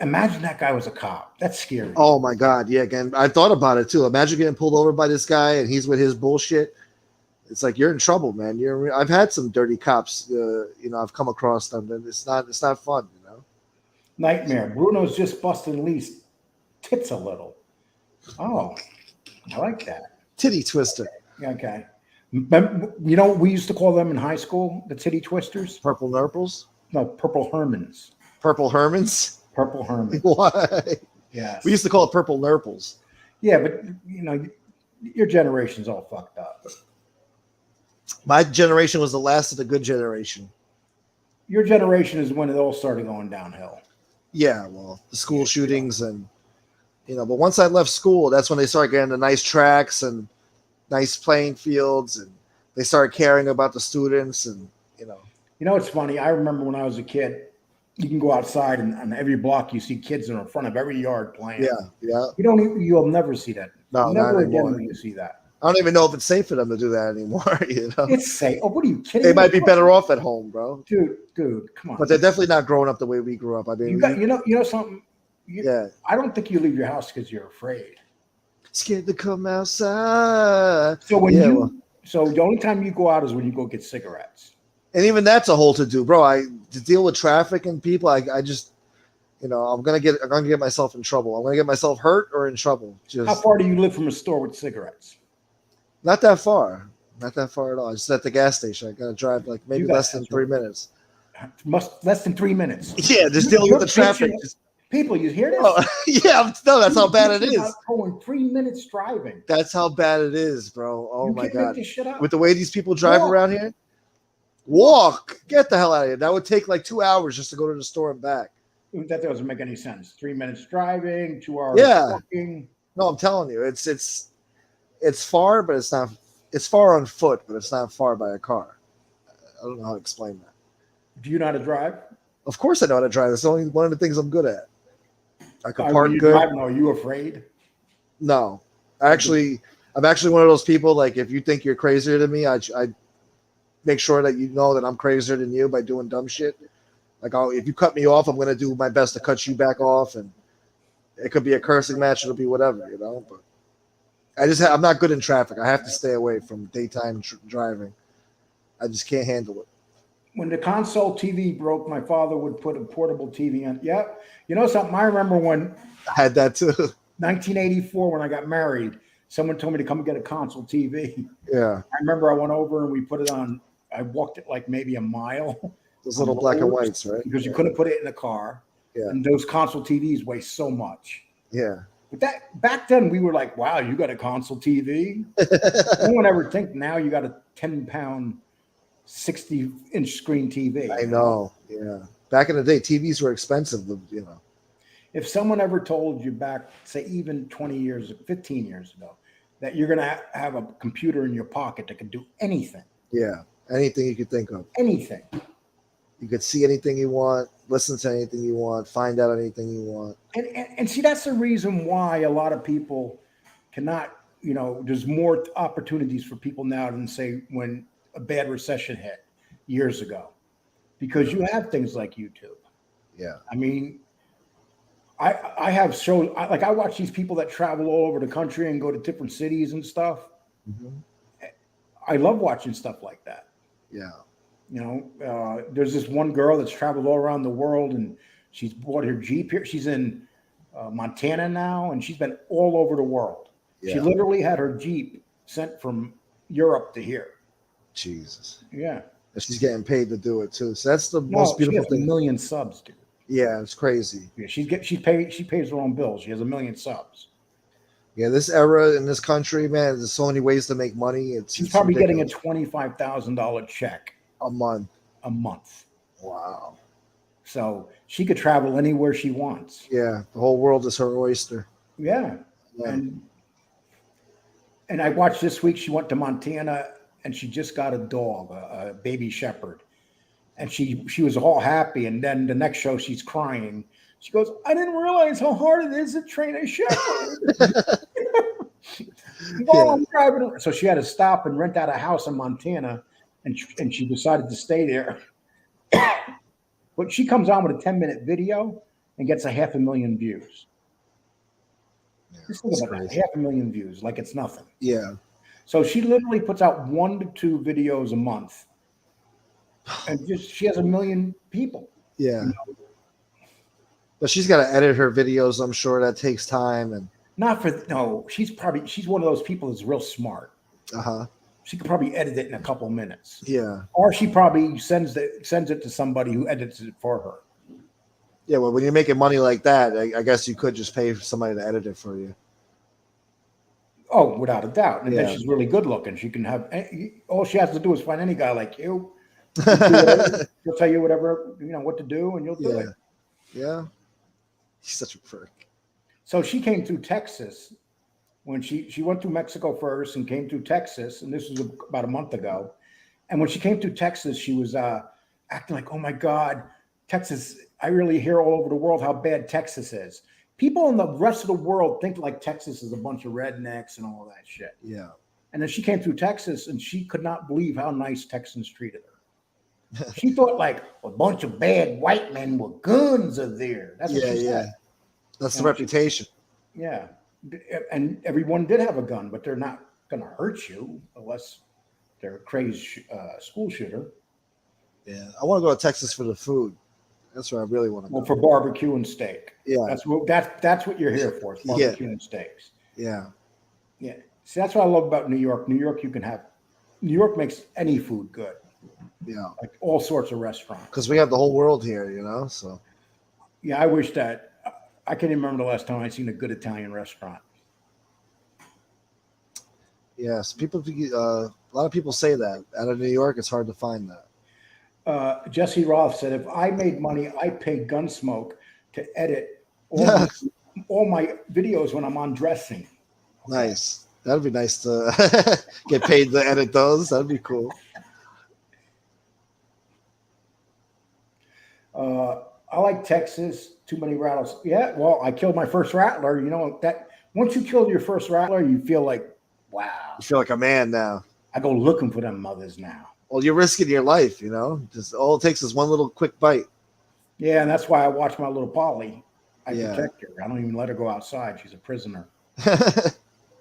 Imagine that guy was a cop. That's scary. Oh my God. Yeah. Again, I thought about it too. Imagine getting pulled over by this guy and he's with his bullshit. It's like, you're in trouble, man. I've had some dirty cops. I've come across them, and it's not fun. Nightmare. Bruno's just busting Lee's tits a little. Oh, I like that. Titty twister. Okay. We used to call them in high school the titty twisters. Purple Nurples. No, purple Hermans. Purple Hermans. Purple Hermans. Why? Yeah. We used to call it purple Nurples. Yeah, but your generation's all fucked up. My generation was the last of the good generation. Your generation is when it all started going downhill. Yeah, well, the school shootings and, but once I left school, that's when they started getting the nice tracks and nice playing fields, and they started caring about the students, and, it's funny. I remember when I was a kid, you can go outside and on every block you see kids in front of every yard playing. Yeah. You'll never see that. No, never not again anymore. will you see that. I don't even know if it's safe for them to do that anymore. It's safe. Oh, what are you kidding? They might be better off at home, bro. Dude, come on. But they're definitely not growing up the way we grew up. I mean, you know something. I don't think you leave your house because you're afraid. Scared to come outside. So so the only time you go out is when you go get cigarettes. And even that's a whole to do, bro. To deal with traffic and people, I just, I'm gonna get myself in trouble. I'm gonna get myself hurt or in trouble. How far do you live from a store with cigarettes? Not that far. Not that far at all. Just at the gas station. I gotta drive like maybe less than 3 minutes. Less than 3 minutes. Yeah, just dealing with the traffic. People, you hear this? Oh, yeah, no, that's how bad it is. Going 3 minutes driving. That's how bad it is, bro. Oh my God. Make this shit up. With the way these people drive around here, walk. Get the hell out of here. That would take like 2 hours just to go to the store and back. That doesn't make any sense. 3 minutes driving, 2 hours walking. No, I'm telling you, it's far, but it's not. It's far on foot, but it's not far by a car. I don't know how to explain that. Do you know how to drive? Of course, I know how to drive. It's only one of the things I'm good at. I can park good. Are you afraid? No, I'm actually one of those people. Like, if you think you're crazier than me, I make sure that you know that I'm crazier than you by doing dumb shit. Like, if you cut me off, I'm gonna do my best to cut you back off, and it could be a cursing match. It'll be whatever, But I'm not good in traffic. I have to stay away from daytime driving. I just can't handle it. When the console TV broke, my father would put a portable TV on. Yep. You know something? I remember when I had that too. 1984, when I got married, someone told me to come and get a console TV. Yeah. I remember I went over and we put it on. I walked it like maybe a mile. Those little black and whites, right? Because you couldn't put it in the car. Yeah. And those console TVs weigh so much. Yeah. But back then we were like, wow, you got a console TV? No one ever think now you got a 10-pound 60-inch screen TV. I know. Yeah. Back in the day, TVs were expensive, If someone ever told you back, say even 20 years, 15 years ago, that you're going to have a computer in your pocket that can do anything, Yeah. Anything you could think of. anything. You could see anything you want, listen to anything you want, find out anything you want. And see, that's the reason why a lot of people cannot, there's more opportunities for people now than say when a bad recession hit years ago, because you have things like YouTube. Yeah. I mean, I have shows, I watch these people that travel all over the country and go to different cities and stuff. Mm-hmm. I love watching stuff like that. Yeah. There's this one girl that's traveled all around the world, and she's bought her Jeep here. She's in Montana now, and she's been all over the world. Yeah. She literally had her Jeep sent from Europe to here. Jesus. Yeah. And she's getting paid to do it too. So that's the most beautiful she has thing. 1 million subs, dude. Yeah, it's crazy. Yeah, she pays her own bills. She has 1 million subs. Yeah, this era in this country, man, there's so many ways to make money. She's it's probably ridiculous. getting a $25,000 check A month. a month. Wow. So she could travel anywhere she wants. Yeah, the whole world is her oyster. Yeah. Yeah. And I watched this week, she went to Montana and she just got a dog, a baby shepherd. And she was all happy. And then the next show, she's crying. She goes, "I didn't realize how hard it is to train a shepherd." While I'm driving, so she had to stop and rent out a house in Montana, and she decided to stay there. But she comes on with a 10-minute video and gets 500,000 views. Yeah, Just think about that, 500,000 views, like it's nothing. Yeah. So she literally puts out 1 to 2 videos a month, and she has 1 million people. Yeah. But she's got to edit her videos. I'm sure that takes time. And she's one of those people that's real smart. She could probably edit it in a couple minutes. Yeah. Or she probably sends it to somebody who edits it for her. Yeah. Well, when you're making money like that, I guess you could just pay for somebody to edit it for you. Oh, without a doubt. And then she's really good looking. She can have all she has to do is find any guy like you. He'll tell you whatever, what to do, and you'll do it. Yeah. He's such a prick. So she came through Texas when she went through Mexico first and came through Texas. And this was about a month ago. And when she came through Texas, she was acting like, "Oh my God, Texas. I really hear all over the world how bad Texas is." People in the rest of the world think like Texas is a bunch of rednecks and all that shit. Yeah. And then she came through Texas and she could not believe how nice Texans treated her. She thought like a bunch of bad white men with guns are there. That's what she said. That's the reputation. Yeah. And everyone did have a gun, but they're not going to hurt you unless they're a crazy school shooter. Yeah. I want to go to Texas for the food. That's where I really want to go. Well, for barbecue and steak. Yeah. That's what you're here for, is barbecue and steaks. Yeah. Yeah. See, that's what I love about New York. New York makes any food good. Yeah. Like all sorts of restaurants. Because we have the whole world here, so. Yeah, I wish that. I can't even remember the last time I seen a good Italian restaurant. Yes, a lot of people say that. Out of New York, it's hard to find that. Jesse Roth said, "If I made money, I'd pay Gunsmoke to edit all my videos when I'm undressing." Nice. That'd be nice to get paid to edit those. That'd be cool. I like Texas. Too many rattles. Yeah, well, I killed my first rattler. That once you kill your first rattler, you feel like, wow. You feel like a man now. I go looking for them mothers now. Well, you're risking your life, Just all it takes is one little quick bite. Yeah, and that's why I watch my little Polly. I protect her. I don't even let her go outside. She's a prisoner.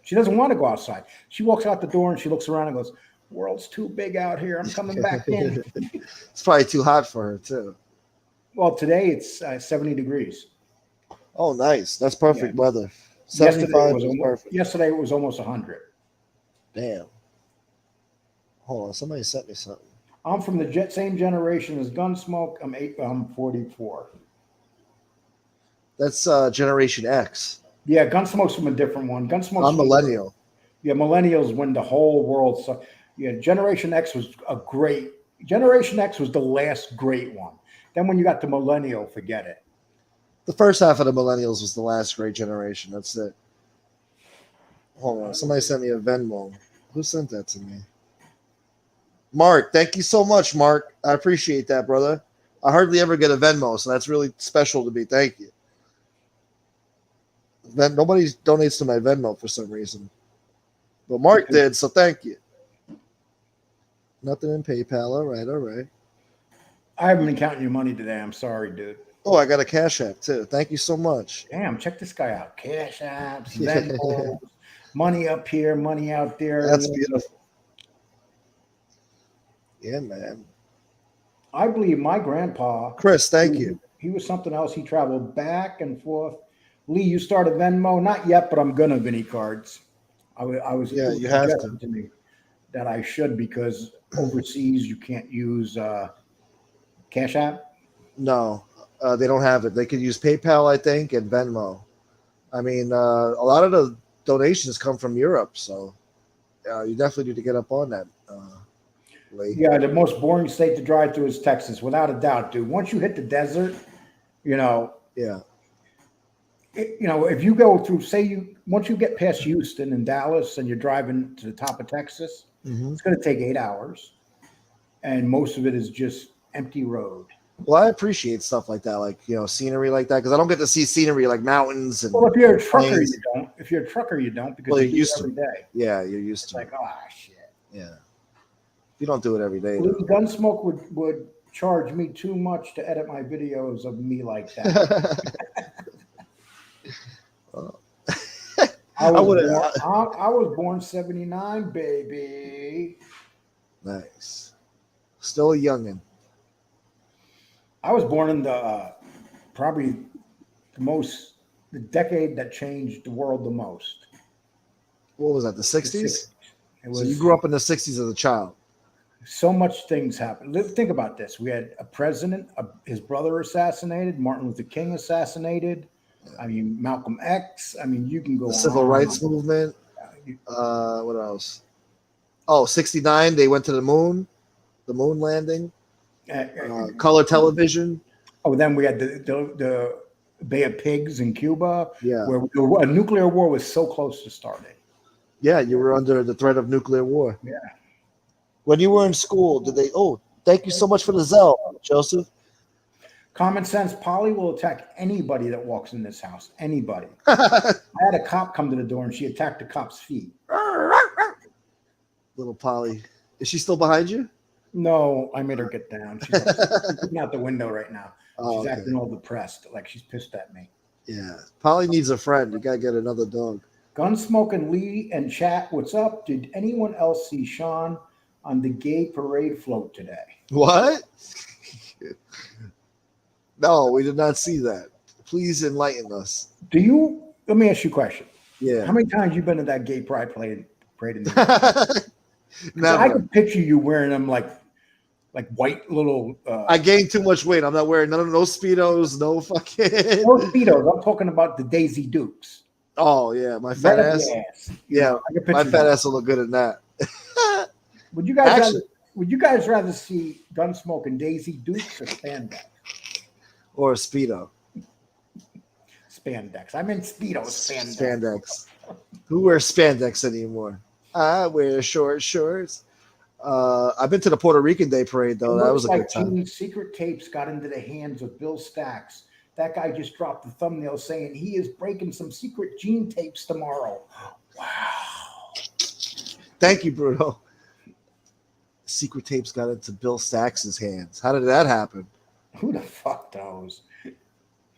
She doesn't want to go outside. She walks out the door and she looks around and goes, "World's too big out here. I'm coming back in." It's probably too hot for her too. Well, today it's 70 degrees. Oh, nice. That's perfect weather. 75 is perfect. Yesterday it was almost 100. Damn. Hold on. Somebody sent me something. I'm from the same generation as Gunsmoke. I'm 44. That's Generation X. Yeah, Gunsmoke's from a different one. Gunsmoke's I'm millennial. Yeah, millennials win the whole world. So, yeah, Generation X was Generation X was the last great one. Then when you got to millennial, forget it. The first half of the millennials was the last great generation. That's it. Hold on. Somebody sent me a Venmo. Who sent that to me? Mark. Thank you so much, Mark. I appreciate that, brother. I hardly ever get a Venmo, so that's really special to me. Thank you. Nobody donates to my Venmo for some reason. But Mark did, so thank you. Nothing in PayPal. All right. I haven't been counting your money today. I'm sorry, dude. Oh, I got a Cash App, too. Thank you so much. Damn, check this guy out. Cash apps, Yeah. Venmo, money up here, money out there. That's beautiful. Yeah, man. I believe my grandpa, Chris, thank you. He was something else. He traveled back and forth. Lee, you started Venmo? Not yet, but I'm gonna Vinny cards. I was Yeah, it was you have suggested to me that I should because overseas you can't use Cash App. No, they don't have it. They could use PayPal, I think, and Venmo. I mean, a lot of the donations come from Europe, so you definitely need to get up on that. Lee. Yeah, the most boring state to drive through is Texas, without a doubt, dude. Once you hit the desert, you know, Yeah. If you go through, once you get past Houston and Dallas and you're driving to the top of Texas, Mm-hmm. it's going to take 8 hours, and most of it is just empty road. Well, I appreciate stuff like that, like scenery like that, because I don't get to see scenery like mountains and. Well, if you're a trucker, plains. you don't. If you're a trucker, you don't because Well, you you're do used it every to. day. Yeah, you're used It's to. like, oh shit. Yeah. You don't do it every day. Lee, Gunsmoke would charge me too much to edit my videos of me like that. I was born 79, baby. Nice. Still a youngin'. I was born in probably the decade that changed the world the most. What was that? The 60s? The 60s. So you grew up in the 60s as a child. So much things happened. Think about this. We had a president, his brother assassinated, Martin Luther King assassinated. I mean, Malcolm X. I mean, you can go The on. civil rights movement. What else? Oh, 69, they went to the moon landing. Color television. Oh, then we had the Bay of Pigs in Cuba, Yeah. where a nuclear war was so close to starting. Yeah, you were under the threat of nuclear war. Yeah. When you were in school, did they? Oh, thank you so much for the Zell, Joseph. Common sense, Polly will attack anybody that walks in this house. Anybody. I had a cop come to the door and she attacked the cop's feet. Little Polly. Is she still behind you? No, I made her get down. She's looking out the window right now. She's acting all depressed, like she's pissed at me. Yeah. Polly needs a friend. You got to get another dog. Gunsmoke and Lee and chat, what's up? Did anyone else see Sean on the gay parade float today? What? No, we did not see that. Please enlighten us. Let me ask you a question. Yeah. How many times you been to that gay pride parade in Never. I can picture you wearing them like white little. I gained too much weight. I'm not wearing no Speedos, no fucking. No Speedos. I'm talking about the Daisy Dukes. Oh yeah, my fat ass. Yeah, my fat ass will look good in that. Would you guys rather see Gunsmoke and Daisy Dukes or spandex? Or a Speedo. Spandex. I meant Speedo. Spandex. Who wears spandex anymore? I wear short shorts. I've been to the Puerto Rican Day Parade though. That was a good time. Secret tapes got into the hands of Bill Staxx. That guy just dropped the thumbnail saying he is breaking some secret gene tapes tomorrow. Wow. Thank you, Bruno. Secret tapes got into Bill Staxx's hands. How did that happen? Who the fuck knows?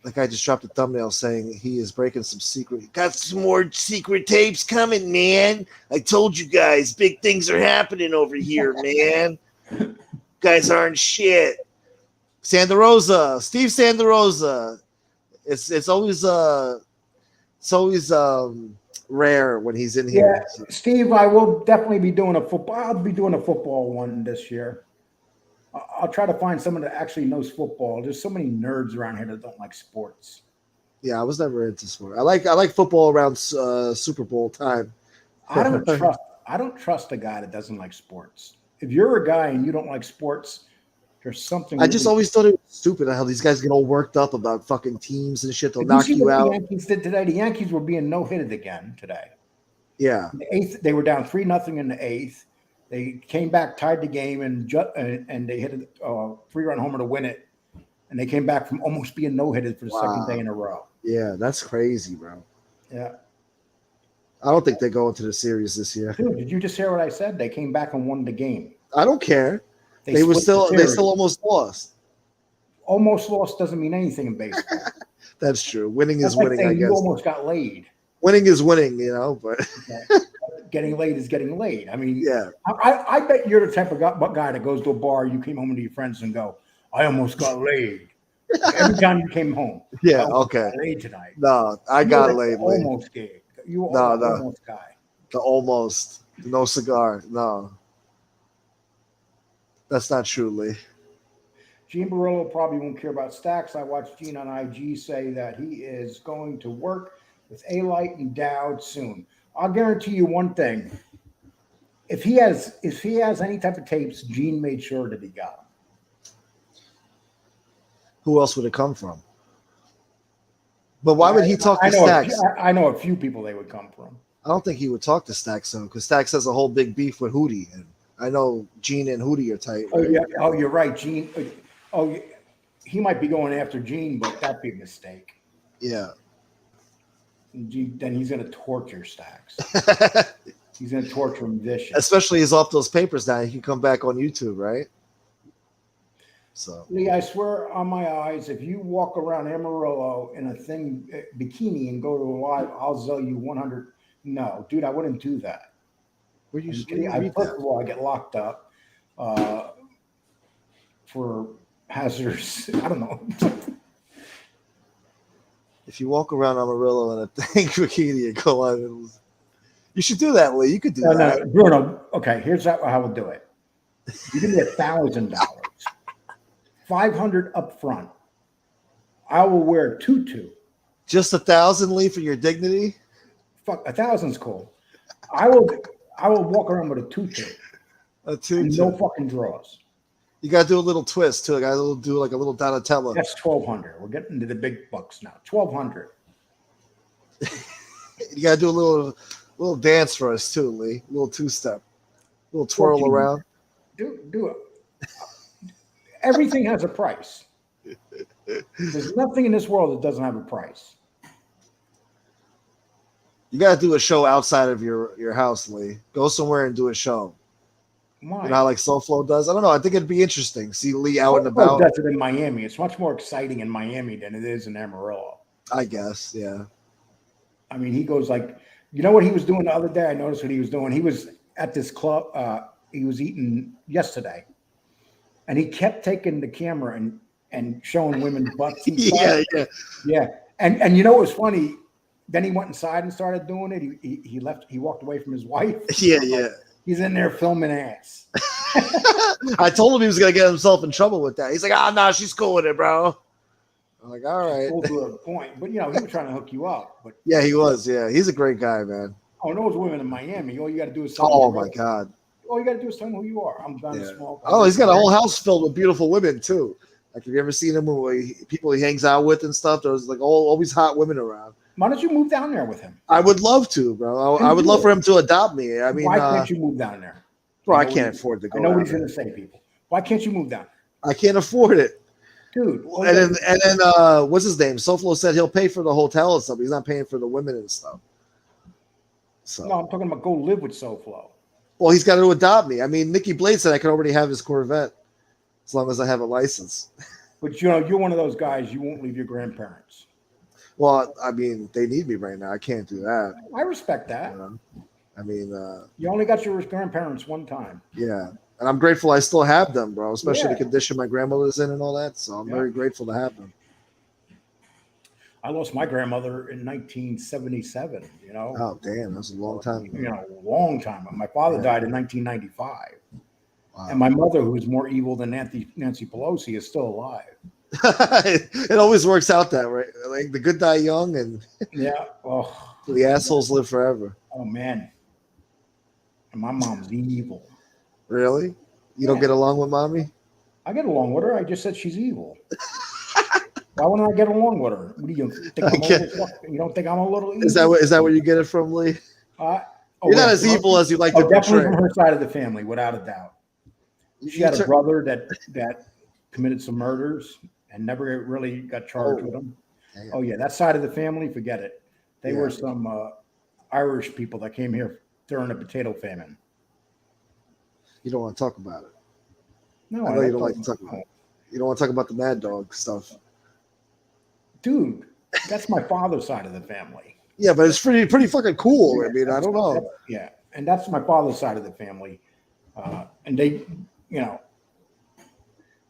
That guy just dropped a thumbnail saying he is breaking some secret. Got some more secret tapes coming, man. I told you guys, big things are happening over here, man. Guys aren't shit. Sandarosa, Steve Sandarosa. It's always rare when he's in here. Yeah, Steve, I will definitely be doing a football. I'll be doing a football one this year. I'll try to find someone that actually knows football. There's so many nerds around here that don't like sports. Yeah, I was never into sport. I like football around Super Bowl time. I don't trust a guy that doesn't like sports. If you're a guy and you don't like sports, There's something. I just always thought it was stupid how these guys get all worked up about fucking teams and shit. They'll knock you out. The Yankees did today. The Yankees were being no-hitted again today. Yeah. In the eighth, they were down 3-0 in the eighth. They came back, tied the game, and they hit a 3-run homer to win it. And they came back from almost being no-hitted for the second day in a row. Yeah, that's crazy, bro. Yeah. I don't think they go into the series this year. Dude, did you just hear what I said? They came back and won the game. I don't care. They still almost lost. Almost lost doesn't mean anything in baseball. That's true. Winning is winning, I guess. You almost got laid. Winning is winning, but getting laid is getting laid. I mean, yeah. I bet you're the type of guy that goes to a bar, you came home with your friends and go, I almost got laid. Every time you came home. Yeah, okay. Got laid tonight. No, I got laid. Almost gay. You were almost guy. The almost. No cigar. No. That's not true, Lee. Gene Barillo probably won't care about Staxx. I watched Gene on IG say that he is going to work with A-Light and Dowd soon. I'll guarantee you one thing. If he has any type of tapes, Gene made sure that he got them. Who else would it come from? But why would he talk to Staxx? I know a few people they would come from. I don't think he would talk to Staxx though, because Staxx has a whole big beef with Hootie, and I know Gene and Hootie are tight. Right? Oh yeah. Oh, you're right, Gene. Oh, he might be going after Gene, but that'd be a mistake. Yeah. Then he's going to torture Staxx. He's going to torture him vicious. Especially he's off those papers now. He can come back on YouTube, right? So Lee, I swear on my eyes, if you walk around Amarillo in a bikini and go to a live, I'll sell you 100. No, dude, I wouldn't do that. First of all, I get locked up for hazardous. I don't know. If you walk around Amarillo in a bikini and go on, you should do that, Lee. You could do that. No, Bruno. Okay, here's how we'll do it. You give me $1,000, $500 up front. I will wear a tutu. Just 1,000, Lee, for your dignity. Fuck, 1,000's cool. I will walk around with a tutu. A tutu. No fucking draws. You gotta do a little twist too. I gotta do like a little Donatella. That's $1,200. We're getting into the big bucks now. $1,200. You gotta do a little dance for us too, Lee. A little two-step, a little twirl around. Do it. Everything has a price. There's nothing in this world that doesn't have a price. You gotta do a show outside of your house, Lee. Go somewhere and do a show. Why? You know how like SoFlo does? I don't know. I think it'd be interesting. See Lee out and about. Does it in Miami. It's much more exciting in Miami than it is in Amarillo. I guess, yeah. I mean, he goes like, you know what he was doing the other day? I noticed what he was doing. He was at this club. He was eating yesterday, and he kept taking the camera and showing women's butts. And yeah. And you know what was funny? Then he went inside and started doing it. He left. He walked away from his wife. Yeah. He's in there filming ass. I told him he was gonna get himself in trouble with that. He's like, no, she's cool with it, bro. I'm like, all right. Cool to a point, but he was trying to hook you up. But yeah, he was. Yeah, he's a great guy, man. Oh, those women in Miami. All you got to do is. Oh my God. All you got to do is tell them who you are. I'm Gunsmoke. Oh, he's got a whole house filled with beautiful women too. Like, have you ever seen him with people he hangs out with and stuff? There's like always hot women around. Why don't you move down there with him? I would love to, bro. I would love for him to adopt me. I mean, why can't you move down there? Bro, I can't afford to go. I know what he's going to say, people. Why can't you move down there? I can't afford it, dude. And then what's his name? SoFlo said he'll pay for the hotel and stuff. He's not paying for the women and stuff. So no, I'm talking about go live with SoFlo. Well, he's got to adopt me. I mean, Nikki Blade said I could already have his Corvette as long as I have a license. But you're one of those guys. You won't leave your grandparents. Well, I mean, they need me right now. I can't do that. I respect that. You know? I mean, you only got your grandparents one time. Yeah, and I'm grateful I still have them, bro. Especially the condition my grandmother's in and all that. So I'm very grateful to have them. I lost my grandmother in 1977. You know. Oh damn, that's a long time ago. You know, a long time. My father died in 1995, and my mother, who is more evil than Nancy Pelosi, is still alive. It always works out that way. Like the good die young, and the assholes live forever. Oh man, and my mom's evil. Really? You don't get along with mommy? I get along with her. I just said she's evil. Why wouldn't I get along with her? What do you think? You don't think I'm a little evil? Is that where you get it from, Lee? You're not as evil as you like to definitely portray. From her side of the family, without a doubt. She had a brother that committed some murders and never really got charged with them. Damn. Oh yeah, that side of the family, forget it. They were some Irish people that came here during the potato famine. You don't want to talk about it. No, I know you don't like to talk about it. You don't want to talk about the Mad Dog stuff. Dude, that's my father's side of the family. Yeah, but it's pretty fucking cool. I mean, I don't know. Yeah, and that's my father's side of the family. And they, you know,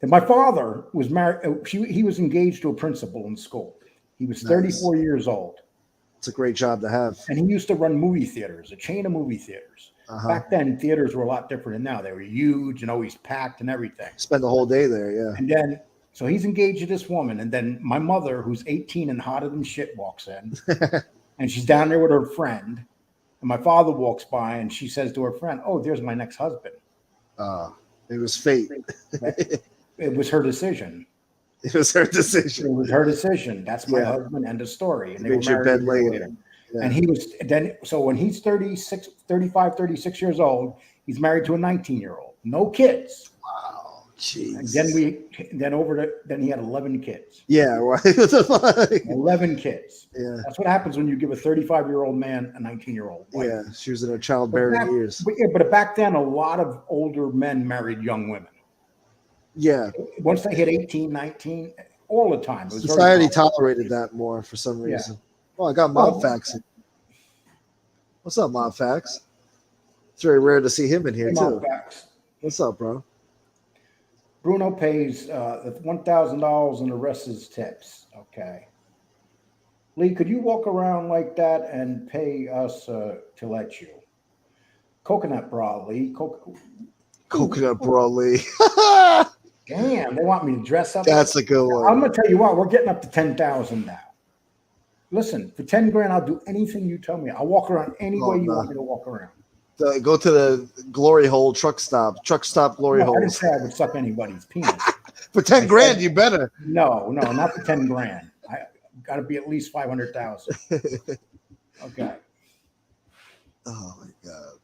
and my father was married. He was engaged to a principal in school. He was 34 years old. It's a great job to have. And he used to run movie theaters, a chain of movie theaters. Back then, theaters were a lot different than now. They were huge and always packed and everything. Spend the whole day there, yeah. And then, so he's engaged to this woman. And then my mother, who's 18 and hotter than shit, walks in. And she's down there with her friend. And my father walks by and she says to her friend, "Oh, there's my next husband." It was fate. It was her decision. It was her decision. It was her decision. That's my husband, end of story. And they were your bed later. Yeah. And he was then, so when he's 35, 36 years old, he's married to a 19-year-old. No kids. Wow. Jeez. And then he had 11 kids. Yeah. Right. 11 kids. Yeah. That's what happens when you give a 35-year-old man a 19-year-old wife. Yeah. She was in her childbearing years. But back then, a lot of older men married young women. Yeah. Once they hit 18, 19, all the time. Society tolerated that more for some reason. Yeah. Oh, I got Mob Fax. What's up, Mob Fax? It's very rare to see him in here, too. What's up, bro? Bruno pays $1,000 and the rest is tips. Okay. Lee, could you walk around like that and pay us to let you? Coconut bra, Lee. Coconut bra, Lee. Damn, they want me to dress up. That's a good one. I'm going to tell you what, we're getting up to 10,000 now. Listen, for 10 grand, I'll do anything you tell me. I'll walk around any way you want me to walk around. Go to the glory hole truck stop glory hole. I didn't say I would suck anybody's penis. For 10 grand, you better. No, not for 10 grand. I got to be at least 500,000. Okay. Oh my God.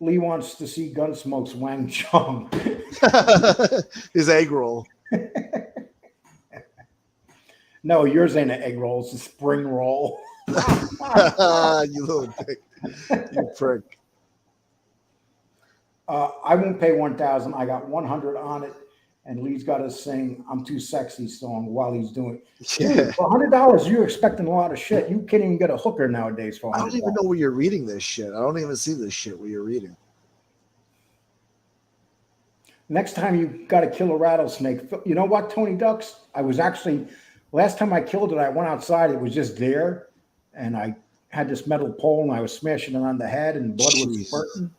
Lee wants to see Gunsmoke's Wang Chung. His egg roll. No, yours ain't an egg roll. It's a spring roll. You little dick. You prick. I won't pay 1,000. I got 100 on it. And Lee's got to sing "I'm Too Sexy" song while he's doing it. Dude, for $100, you're expecting a lot of shit. You can't even get a hooker nowadays for $100. I don't even know where you're reading this shit. I don't even see this shit where you're reading. Next time you got to kill a rattlesnake. You know what, Tony Ducks? Last time I killed it, I went outside. It was just there. And I had this metal pole and I was smashing it on the head and blood was spurting.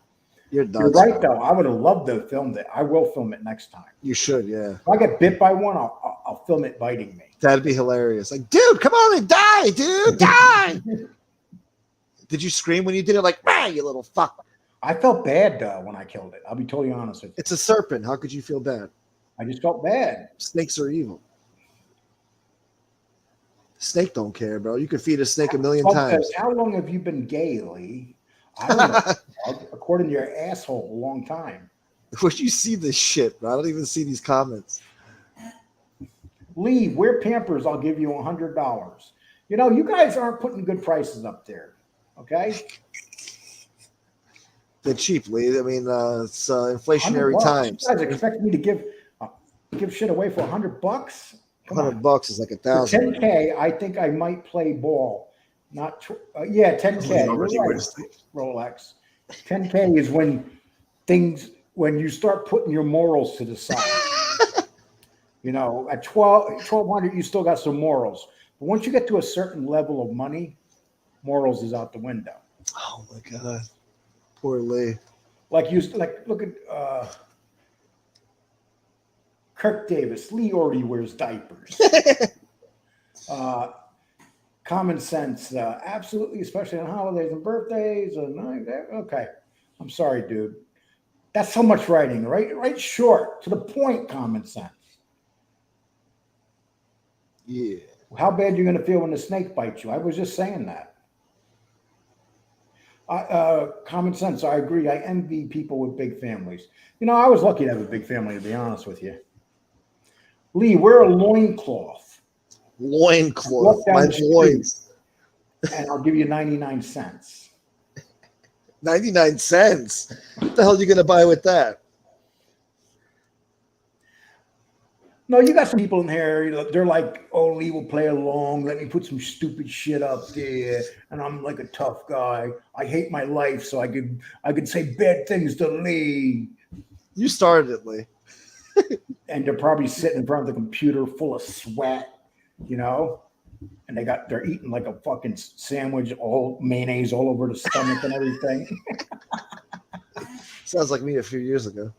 You're right, though. I would have loved to have filmed it. I will film it next time. You should, yeah. If I get bit by one, I'll film it biting me. That'd be hilarious. Like, dude, come on and die, dude, die. Did you scream when you did it? Like, you little fuck. I felt bad when I killed it. I'll be totally honest with you. It's a serpent. How could you feel bad? I just felt bad. Snakes are evil. Snake don't care, bro. You could feed a snake a million times. How long have you been gay, Lee? I don't know. According to your asshole, a long time. Where'd you see this shit, bro? I don't even see these comments. Lee, wear Pampers. I'll give you $100. You know, you guys aren't putting good prices up there. Okay? They're cheap, Lee. I mean, it's inflationary times. You guys expect me to give shit away for $100? $100 is like 1,000. 10K, I think I might play ball. Not 10K. Right. Rolex. 10K is when you start putting your morals to the side. You know, at 1,200, you still got some morals. But once you get to a certain level of money, morals is out the window. Oh my God. Poor Lee. Look at Kirk Davis. Lee already wears diapers. Common sense, absolutely, especially on holidays and birthdays. Okay, I'm sorry, dude. That's so much writing, right? Right, short, to the point, common sense. Yeah. How bad you're going to feel when the snake bites you? I was just saying that. Common sense. I agree. I envy people with big families. You know, I was lucky to have a big family, to be honest with you. Lee, wear a loincloth. Loincloth. Walk down My the street, boys. and I'll give you 99 cents. 99 cents. What the hell are you going to buy with that? No, you got some people in here. They're like, "Oh, Lee will play along. Let me put some stupid shit up there." And I'm like a tough guy. I hate my life, so I could say bad things to Lee. You started it, Lee. And they're probably sitting in front of the computer, full of sweat, you know. And they're eating like a fucking sandwich, all mayonnaise all over the stomach and everything. Sounds like me a few years ago.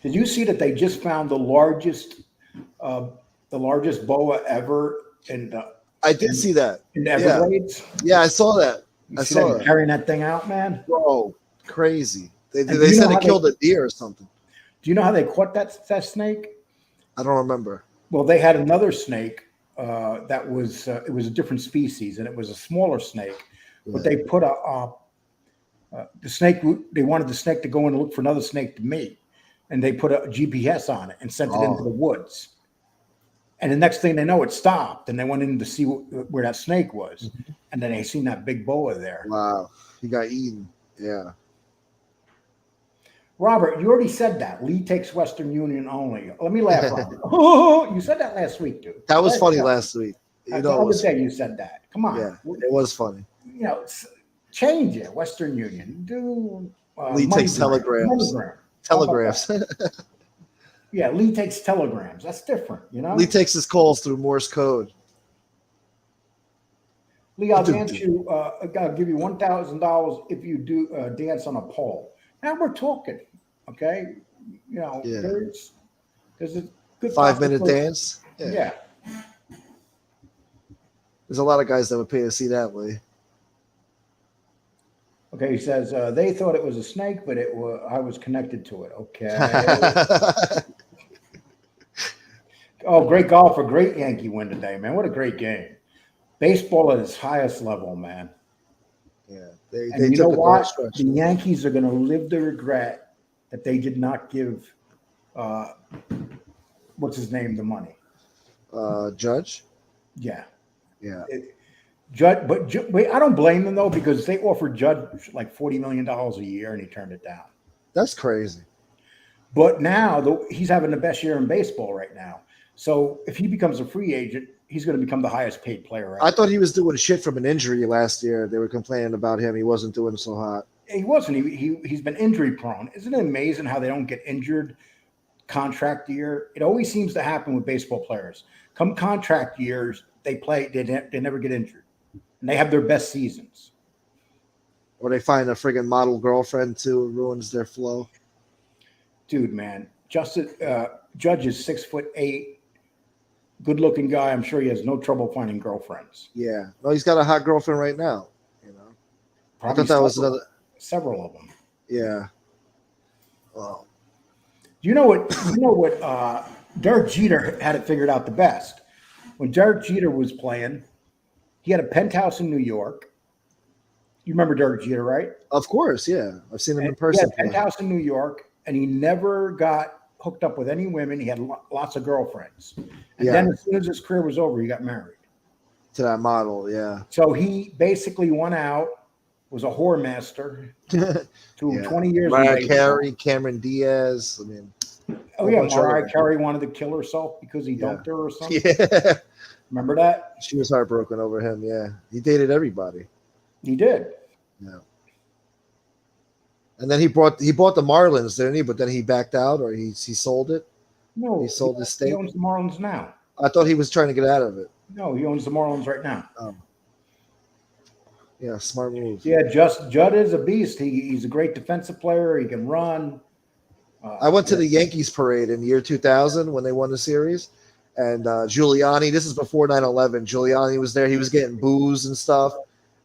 Did you see that they just found the largest boa ever I did see that. in the Everglades? Yeah, I saw that. I saw that carrying that thing out, man. Bro, crazy. They said it killed a deer or something. Do you know how they caught that snake? I don't remember. Well, they had another snake that was it was a different species, and it was a smaller snake. Yeah. But they put the snake. They wanted the snake to go in and look for another snake to mate. And they put a GPS on it and sent it into the woods. And the next thing they know, it stopped. And they went in to see where that snake was. Mm-hmm. And then they seen that big boa there. Wow. He got eaten. Yeah. Robert, you already said that. Lee takes Western Union only. Let me laugh, Robert. Oh, you said that last week, dude. That was funny last week. The other day you said that. Come on. Yeah, it was funny. You know, change it. Western Union. Do Lee takes telegrams. Telegraphs. Yeah, Lee takes telegrams. That's different, you know. Lee takes his calls through Morse code. Lee, I'll give you $1,000 if you do dance on a pole. Now we're talking, okay? You know, there's a good 5-minute dance. Yeah. There's a lot of guys that would pay to see that, Lee. Okay, he says they thought it was a snake, but I was connected to it. Okay. Oh, great golfer, great Yankee win today, man. What a great game. Baseball at its highest level, man. Yeah, and you know what? The Yankees are going to live the regret that they did not give what's his name the money. Judge. Yeah. Yeah. Judge, but I don't blame them though, because they offered Judge like $40 million a year and he turned it down. That's crazy. But now he's having the best year in baseball right now. So if he becomes a free agent, he's going to become the highest paid player ever. I thought he was doing shit from an injury last year. They were complaining about him. He wasn't doing so hot. He wasn't. He's been injury prone. Isn't it amazing how they don't get injured contract year? It always seems to happen with baseball players. Come contract years, they play. They never get injured. And they have their best seasons. Or they find a friggin' model girlfriend too, it ruins their flow. Dude, man, Judge is 6'8", good-looking guy. I'm sure he has no trouble finding girlfriends. Yeah, no, he's got a hot girlfriend right now. You know, probably I thought that was several of them. Yeah. Well, You know what? Derek Jeter had it figured out the best. When Derek Jeter was playing, he had a penthouse in New York. You remember Derek Jeter, right? Of course, yeah. I've seen him in person. He had a penthouse in New York, and he never got hooked up with any women. He had lots of girlfriends. And then as soon as his career was over, he got married. To that model, yeah. So he basically went out, was a whore master to 20 years Mariah Carey, Cameron Diaz. I mean, oh yeah, Mariah Carey wanted to kill herself because he dumped her or something. Yeah. Remember that? She was heartbroken over him, yeah. He dated everybody. He did. Yeah. And then he bought the Marlins, didn't he? But then he backed out, or he sold it. No, he sold his stake. He owns the Marlins now. I thought he was trying to get out of it. No, he owns the Marlins right now. Yeah, smart move. Yeah, Judd is a beast. He's a great defensive player. He can run. I went to the Yankees parade in the year 2000 when they won the series. And Giuliani, this is before 9/11. Giuliani was there. He was getting booze and stuff.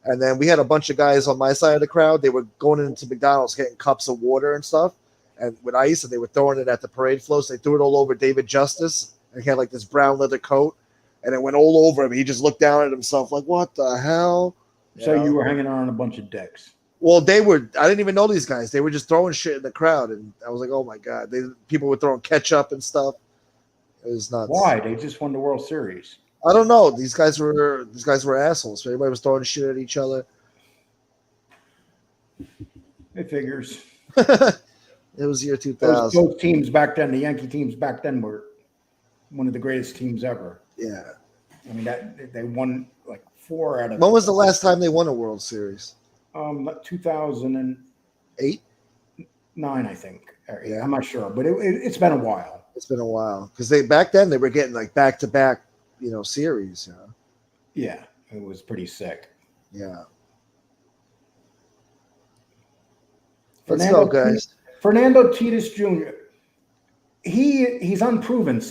And then we had a bunch of guys on my side of the crowd. They were going into McDonald's getting cups of water and stuff, and with ice, and they were throwing it at the parade floats. They threw it all over David Justice, and he had like this brown leather coat, and it went all over him. He just looked down at himself like, "What the hell?" You were hanging around a bunch of dicks. Well, they were. I didn't even know these guys. They were just throwing shit in the crowd, and I was like, "Oh my god!" People were throwing ketchup and stuff. It was nuts. Why? They just won the World Series. I don't know. These guys were assholes. Everybody was throwing shit at each other. It figures. It was year 2000. Those teams back then, the Yankee teams back then, were one of the greatest teams ever. Yeah. I mean, that they won like 4 out of. When was the last time they won a World Series? 2008, 9, I think. Yeah, I'm not sure, but it's been a while. It's been a while because back then they were getting like back-to-back, series. Yeah, it was pretty sick. Yeah. Let's go, guys. Fernando Tatis Jr. He's unproven.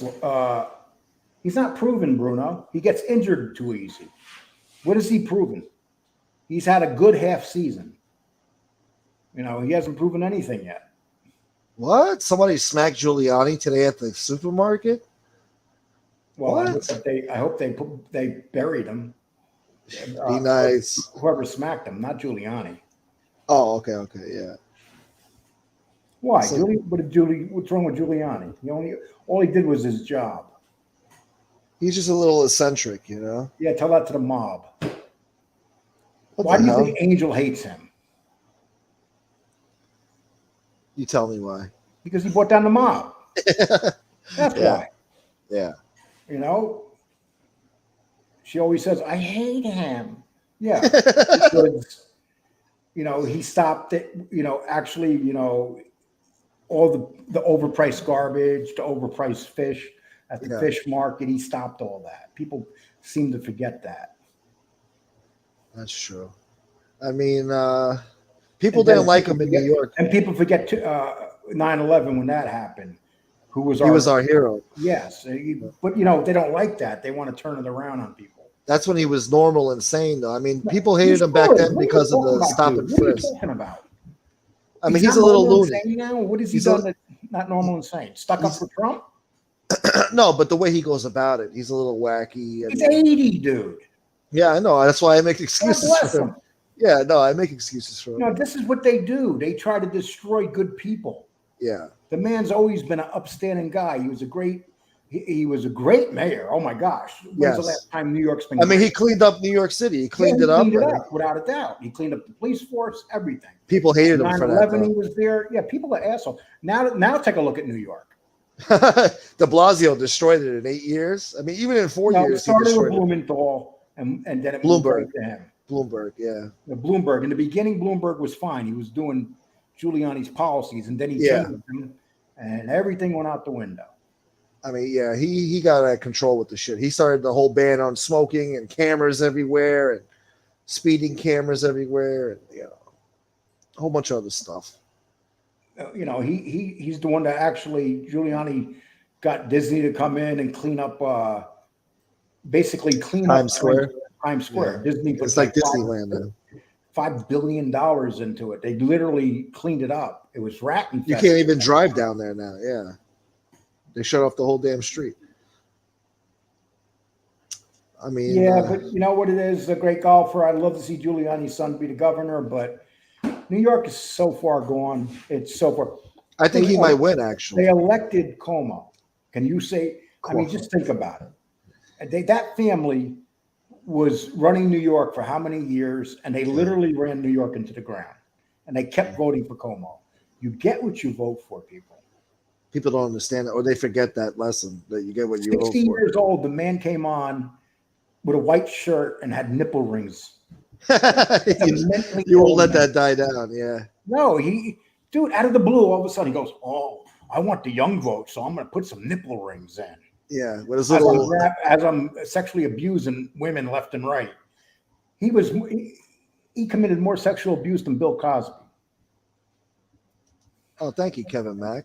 He's not proven, Bruno. He gets injured too easy. What has he proven? He's had a good half season. He hasn't proven anything yet. What? Somebody smacked Giuliani today at the supermarket? Well, I hope they buried him. Be nice. Whoever smacked him, not Giuliani. Oh, okay, yeah. Why? What's wrong with Giuliani? All he did was his job. He's just a little eccentric, Yeah, tell that to the mob. What Why do you think Angel hates him? You tell me why. Because he brought down the mob. That's why. Yeah. She always says, "I hate him." Yeah. Because, he stopped it, actually, all the overpriced garbage, the overpriced fish at the fish market. He stopped all that. People seem to forget that. That's true. I mean, people didn't like him in New York. And people forget 9/11 when that happened. He was our hero. Yes. But, they don't like that. They want to turn it around on people. That's when he was normal and sane, though. I mean, people hated him back then because of the stop and frisk. What are you talking about? I mean, he's a little loony. What has he done that's not normal and sane? Stuck up for Trump? No, but the way he goes about it, he's a little wacky. He's 80, dude. Yeah, I know. That's why I make excuses for him. Yeah, no, I make excuses for him. This is what they do. They try to destroy good people. Yeah. The man's always been an upstanding guy. He was a great mayor. Oh my gosh. When's the last time New York's been great? He cleaned up New York City. He cleaned it up without a doubt. He cleaned up the police force, everything. People hated him for that. 9/11 he was there. Yeah, people are assholes. Now take a look at New York. De Blasio destroyed it in 8 years. I mean, even in 4 years, it started with Blumenthal, and then it moved right to him. Bloomberg, yeah. Bloomberg. In the beginning, Bloomberg was fine. He was doing Giuliani's policies, and then he changed them, and everything went out the window. I mean, yeah, he got out of control with the shit. He started the whole ban on smoking and cameras everywhere and speeding cameras everywhere, and a whole bunch of other stuff. He's the one that actually Giuliani got Disney to come in and clean up, basically clean Times up Square. Times Square. Yeah. Disney it's like Disneyland now. $5 billion into it. They literally cleaned it up. It was rat infested. You can't even drive down there now. Yeah, they shut off the whole damn street. I mean, but you know what it is? A great golfer. I'd love to see Giuliani's son be the governor, but New York is so far gone. It's so far. I think he might win. Actually, they elected Cuomo. Can you say? Cuomo. I mean, just think about it. That family was running New York for how many years, and they literally ran New York into the ground, and they kept voting for Cuomo. You get what you vote for, people. People don't understand it, or they forget that lesson that you get what you vote for. 60 years old, the man came on with a white shirt and had nipple rings. You won't let that die down, yeah. No, dude, out of the blue, all of a sudden he goes, "Oh, I want the young vote, so I'm going to put some nipple rings in." Yeah, with his little as I'm sexually abusing women left and right. He committed more sexual abuse than Bill Cosby. Oh, thank you, Kevin Mack.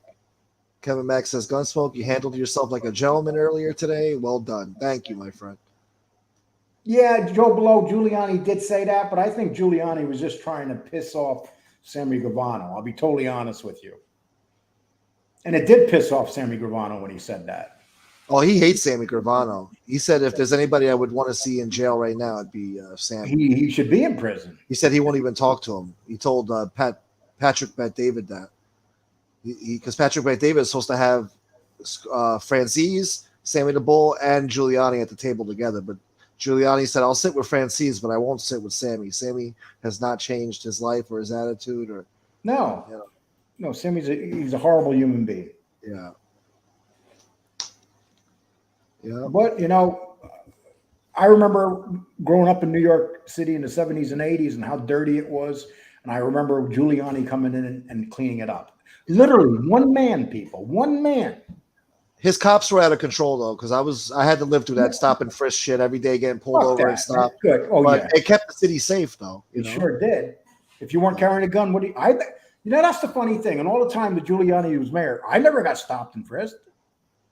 Kevin Mack says, Gunsmoke, you handled yourself like a gentleman earlier today. Well done. Thank you, my friend. Yeah, Joe Blow, Giuliani did say that, but I think Giuliani was just trying to piss off Sammy Gravano. I'll be totally honest with you. And it did piss off Sammy Gravano when he said that. Oh, he hates Sammy Gravano. He said if there's anybody I would want to see in jail right now, it'd be Sammy. He should be in prison. He said he won't even talk to him. He told Patrick Bet-David that. Because Patrick Bet-David is supposed to have Francis, Sammy the Bull, and Giuliani at the table together. But Giuliani said, I'll sit with Francis, but I won't sit with Sammy. Sammy has not changed his life or his attitude. Or No. you know. No, he's a horrible human being. Yeah. Yeah. But, I remember growing up in New York City in the 70s and 80s and how dirty it was. And I remember Giuliani coming in and cleaning it up. Literally, one man, people. One man. His cops were out of control though, because I had to live through that stop and frisk shit every day, getting pulled over and stuff. Good. Oh, but yeah. it kept the city safe though. It sure did. If you weren't carrying a gun, that's the funny thing. And all the time that Giuliani was mayor, I never got stopped and frisked.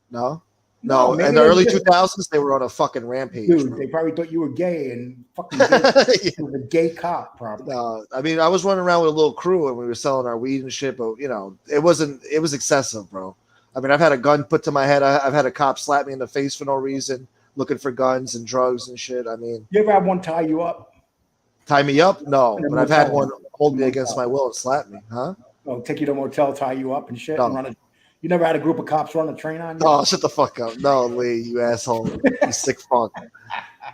No. No, in the early 2000s, they were on a fucking rampage. Dude, they probably thought you were gay and fucking gay. You were a gay cop, probably. No, I mean, I was running around with a little crew and we were selling our weed and shit, but it was excessive, bro. I mean, I've had a gun put to my head. I've had a cop slap me in the face for no reason, looking for guns and drugs and shit. I mean, you ever have one tie you up? Tie me up? No, but I've had one hold me against my will and slap me, huh? Oh, take you to a motel, tie you up and shit, No. and you never had a group of cops run a train on you? Oh, shut the fuck up. No, Lee, you asshole. You sick fuck.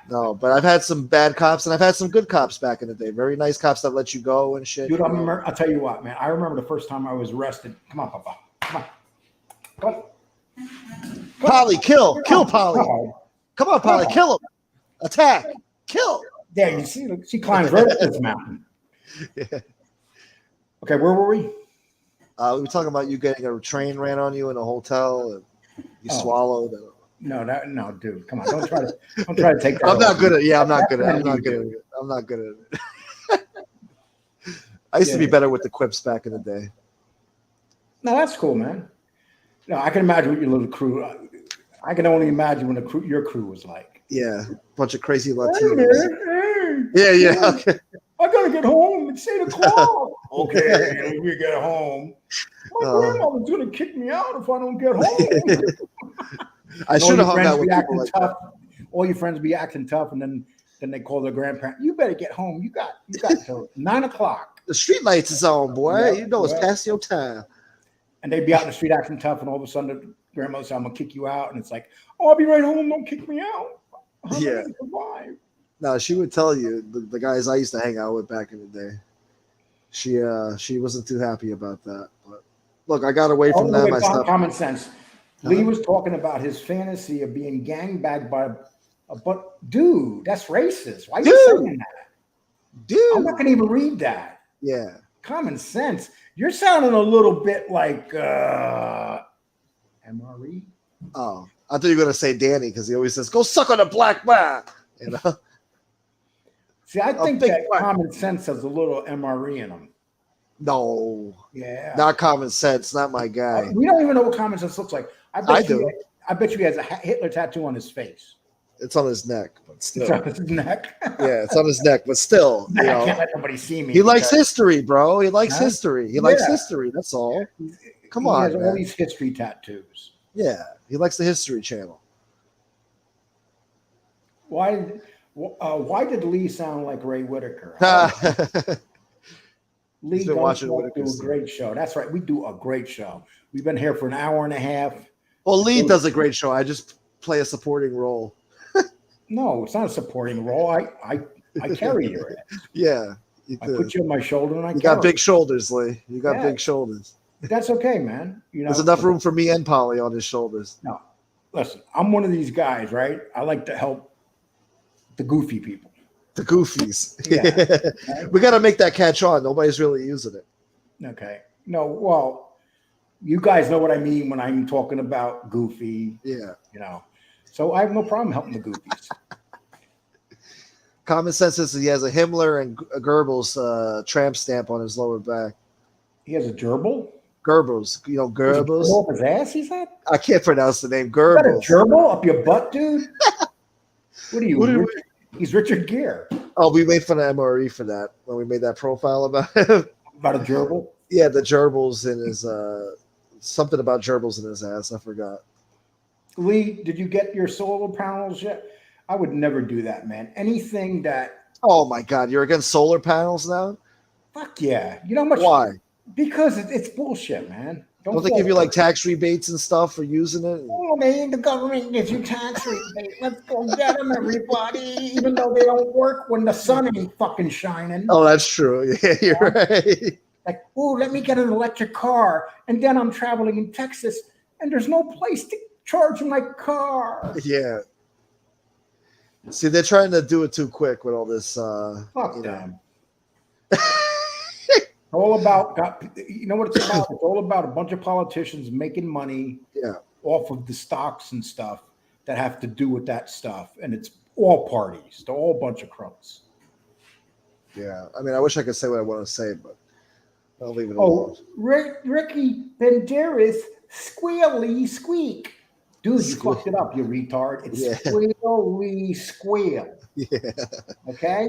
No, but I've had some bad cops and I've had some good cops back in the day. Very nice cops that let you go and shit. Dude, I'll tell you what, man. I remember the first time I was arrested. Come on, Papa. Come on. Polly, kill Polly. Come on, Polly, kill him. Attack. Kill. There, you see, she climbs right up this mountain. Yeah. Okay, where were we? We were talking about you getting a train ran on you in a hotel and you swallowed. No, dude, come on, don't try to take that. I'm not good at it. Yeah, I'm not good at it. I'm not good at it. I used to be better with the quips back in the day. No, that's cool, man. No, I can imagine what your little crew. I can only imagine what your crew was like. Yeah, bunch of crazy Latinos. Yeah. Okay. I gotta get home. It's 8 o'clock. Okay, we get home. My grandmother's gonna kick me out if I don't get home. I should have hung out with people like tough. All your friends be acting tough, and then they call their grandparents. You better get home. You got till 9 o'clock. The street lights is on, boy. Yeah, it's past your time. And they'd be out in the street acting tough, and all of a sudden, the grandmother said, "I'm gonna kick you out," and it's like, "Oh, I'll be right home. Don't kick me out." How am I gonna survive? No, she would tell you the guys I used to hang out with back in the day. She wasn't too happy about that. But look, I got away from them. Common sense. Lee was talking about his fantasy of being gangbagged by but dude, that's racist. Why are you saying that? Dude, I'm not gonna even read that. Yeah. Common sense. You're sounding a little bit like MRE. Oh, I thought you were gonna say Danny because he always says, "Go suck on a black man." See, I think that common sense has a little MRE in them. No. Yeah. Not common sense. Not my guy. We don't even know what common sense looks like. I do. I bet you he has a Hitler tattoo on his face. It's on his neck, but still. It's on his neck. Yeah, it's on his neck, but still. I can't let nobody see me. He likes history, bro. He likes history. He likes history. That's all. Come on, he has all these history tattoos. Yeah, he likes the History Channel. Why did Lee sound like Ray Whitaker? Lee Gunsmoke do a great show. That's right. We do a great show. We've been here for an hour and a half. Well, Lee does a great show. I just play a supporting role. No, it's not a supporting role. I carry your ass. Yeah. I put you on my shoulder and You got big shoulders, Lee. You got big shoulders. That's okay, man. There's enough room for me and Polly on his shoulders. No, listen, I'm one of these guys, right? I like to help the goofy people. The goofies. Yeah. Right? We got to make that catch on. Nobody's really using it. Okay. No, well, you guys know what I mean when I'm talking about goofy. Yeah. So I have no problem helping the goofies. Common sense is he has a Himmler and a Goebbels tramp stamp on his lower back. He has a gerbil? Goebbels. Goebbels. Off his ass, he said? I can't pronounce the name. Goebbels. Is that a gerbil up your butt, dude? What are you? He's Richard Gere. Oh, we made fun of MRE for that when we made that profile about him. About a gerbil? Yeah, the gerbils in his something about gerbils in his ass. I forgot. Lee, did you get your solar panels yet? I would never do that, man. Anything that. Oh my God, you're against solar panels now? Fuck yeah. You know how much? Why? Because it's bullshit, man. Don't they give you like tax rebates and stuff for using it? Oh, man, the government gives you tax rebate. Let's go get them, everybody. Even though they don't work when the sun ain't fucking shining. Oh, that's true. Yeah, you're right. Like, oh, let me get an electric car. And then I'm traveling in Texas and there's no place to charge my car. Yeah. See, they're trying to do it too quick with all this. Fuck them. All about, you know what it's about? It's all about a bunch of politicians making money off of the stocks and stuff that have to do with that stuff. And it's all parties. They're all a bunch of crooks. Yeah. I mean, I wish I could say what I want to say, but I'll leave it alone. Ricky Banderas, squealy squeak. Dude, you fucked it up, you retard. It's squealy squeal. Yeah. Okay?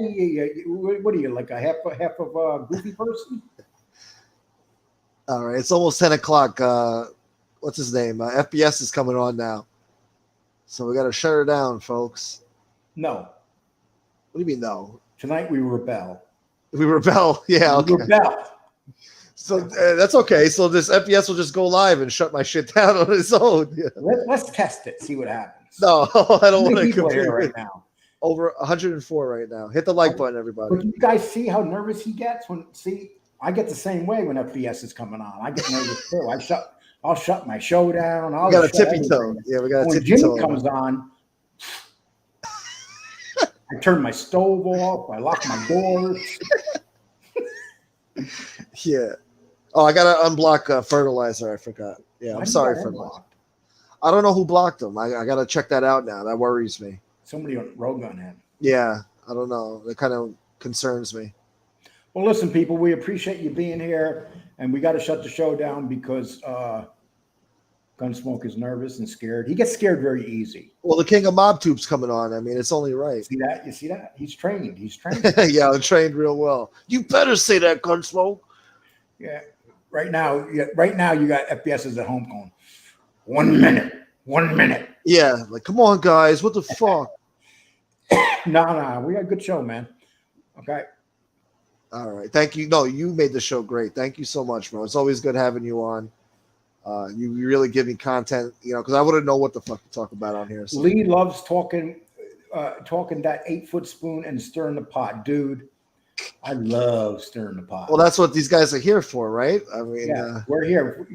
What are you, like a half of a goofy person? All right. It's almost 10 o'clock. What's his name? FBS is coming on now. So we got to shut her down, folks. No. What do you mean, no? Tonight we rebel. We rebel. Yeah. Okay. We rebel. So that's okay. So this FBS will just go live and shut my shit down on its own. Yeah. Let's test it. See what happens. No, I don't want to compete right now. Over 104 right now. Hit the like button, everybody. But you guys see how nervous he gets when I get the same way when FBS is coming on. I get nervous too. I'll shut my show down. We got a tippy toe. Yeah, we got a tippy toe. When Jimmy comes on, I turn my stove off. I lock my doors. Yeah. Oh, I gotta unblock Fertilizer. I forgot. Yeah, I'm sorry, Fertilizer. I don't know who blocked him. I gotta check that out now. That worries me. Somebody rogue on him. Yeah, I don't know. That kind of concerns me. Well, listen, people, we appreciate you being here, and we got to shut the show down because Gunsmoke is nervous and scared. He gets scared very easy. Well, the king of mob tube's coming on. I mean, it's only right. See that? You see that? He's trained. Yeah, I'm trained real well. You better say that, Gunsmoke. Yeah. Right now, you got FBS's at home going, 1 minute. 1 minute. Yeah, like, come on, guys. What the fuck? No, we got a good show, man. Okay. All right. Thank you. No, you made the show great. Thank you so much, bro. It's always good having you on. You really give me content, because I wouldn't know what the fuck to talk about on here. So. Lee loves talking that 8-foot spoon and stirring the pot, dude. I love stirring the pot. Well, that's what these guys are here for, right? I mean, we're here.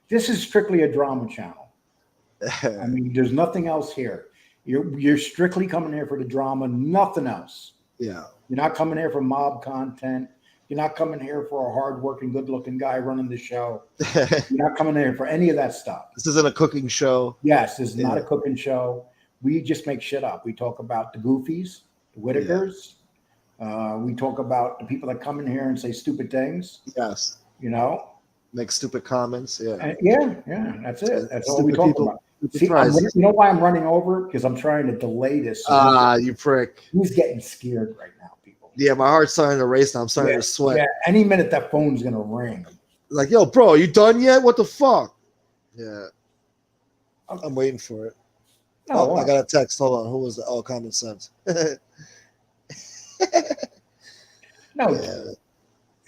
This is strictly a drama channel. I mean, there's nothing else here. You're strictly coming here for the drama, nothing else. Yeah. You're not coming here for mob content. You're not coming here for a hardworking, good-looking guy running the show. You're not coming here for any of that stuff. This isn't a cooking show. Yes, this is not a cooking show. We just make shit up. We talk about the goofies, the Whitakers. We talk about the people that come in here and say stupid things. Yes. Make stupid comments. Yeah. Yeah. That's it. That's all we talk about. See, you know why I'm running over? Because I'm trying to delay this. You prick. He's getting scared right now, people. Yeah, my heart's starting to race now. I'm starting to sweat. Yeah, any minute that phone's going to ring. Like, yo, bro, are you done yet? What the fuck? Yeah. I'm waiting for it. Oh, I got a text. Hold on. Who was that? Oh, Common Sense. No.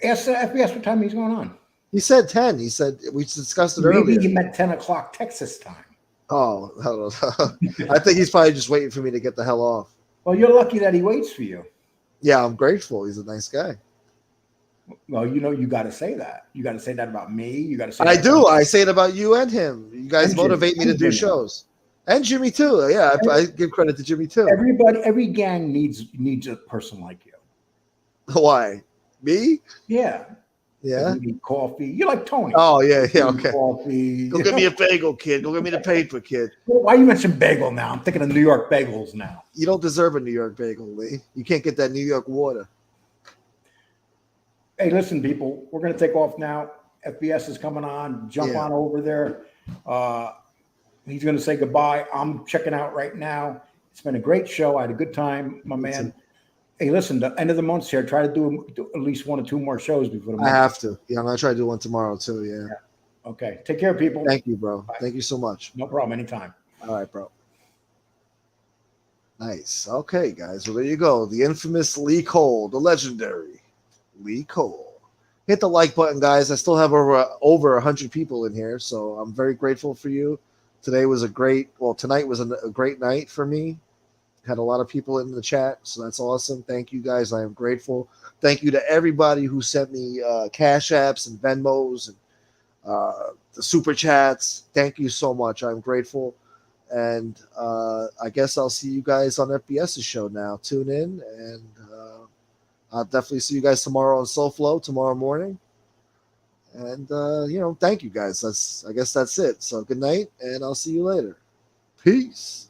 Ask FBS what time he's going on. He said 10. He said we discussed it earlier. Maybe he meant 10 o'clock Texas time. Oh, I don't know. I think he's probably just waiting for me to get the hell off. Well, you're lucky that he waits for you. Yeah, I'm grateful. He's a nice guy. Well, you got to say that. You got to say that about me. You got to say. I do. I say it about you and him. You guys motivate me to do shows. And Jimmy too. Yeah, I give credit to Jimmy too. Every gang needs a person like you. Why? Me? Yeah. Yeah. You need coffee. You're like Tony. Oh yeah. Okay. Coffee. Go get me a bagel, kid. Go get me the paper, kid. Why you mention bagel now? I'm thinking of New York bagels now. You don't deserve a New York bagel, Lee. You can't get that New York water. Hey, listen, people. We're gonna take off now. FBS is coming on. Jump on over there. He's gonna say goodbye. I'm checking out right now. It's been a great show. I had a good time, my Me too. man. Hey, listen, the end of the month's here. Try to do at least 1 or 2 more shows before the I month. have to. Yeah, I'm gonna try to do one tomorrow too. Yeah. Okay. Take care, people. Thank you, bro. Bye. Thank you so much. No problem. Anytime. All right, bro. Nice. Okay, guys. Well, there you go. The infamous Lee Cole, the legendary Lee Cole. Hit the like button, guys. I still have over 100 people in here, so I'm very grateful for you. Tonight was a great night for me. Had a lot of people in the chat, so that's awesome. Thank you, guys. I am grateful. Thank you to everybody who sent me Cash Apps and Venmos and the super chats. Thank you so much. I'm grateful. And I guess I'll see you guys on FBS's show now. Tune in, and I'll definitely see you guys tomorrow on SoulFlow tomorrow morning. And thank you guys. I guess that's it. So good night, and I'll see you later. Peace.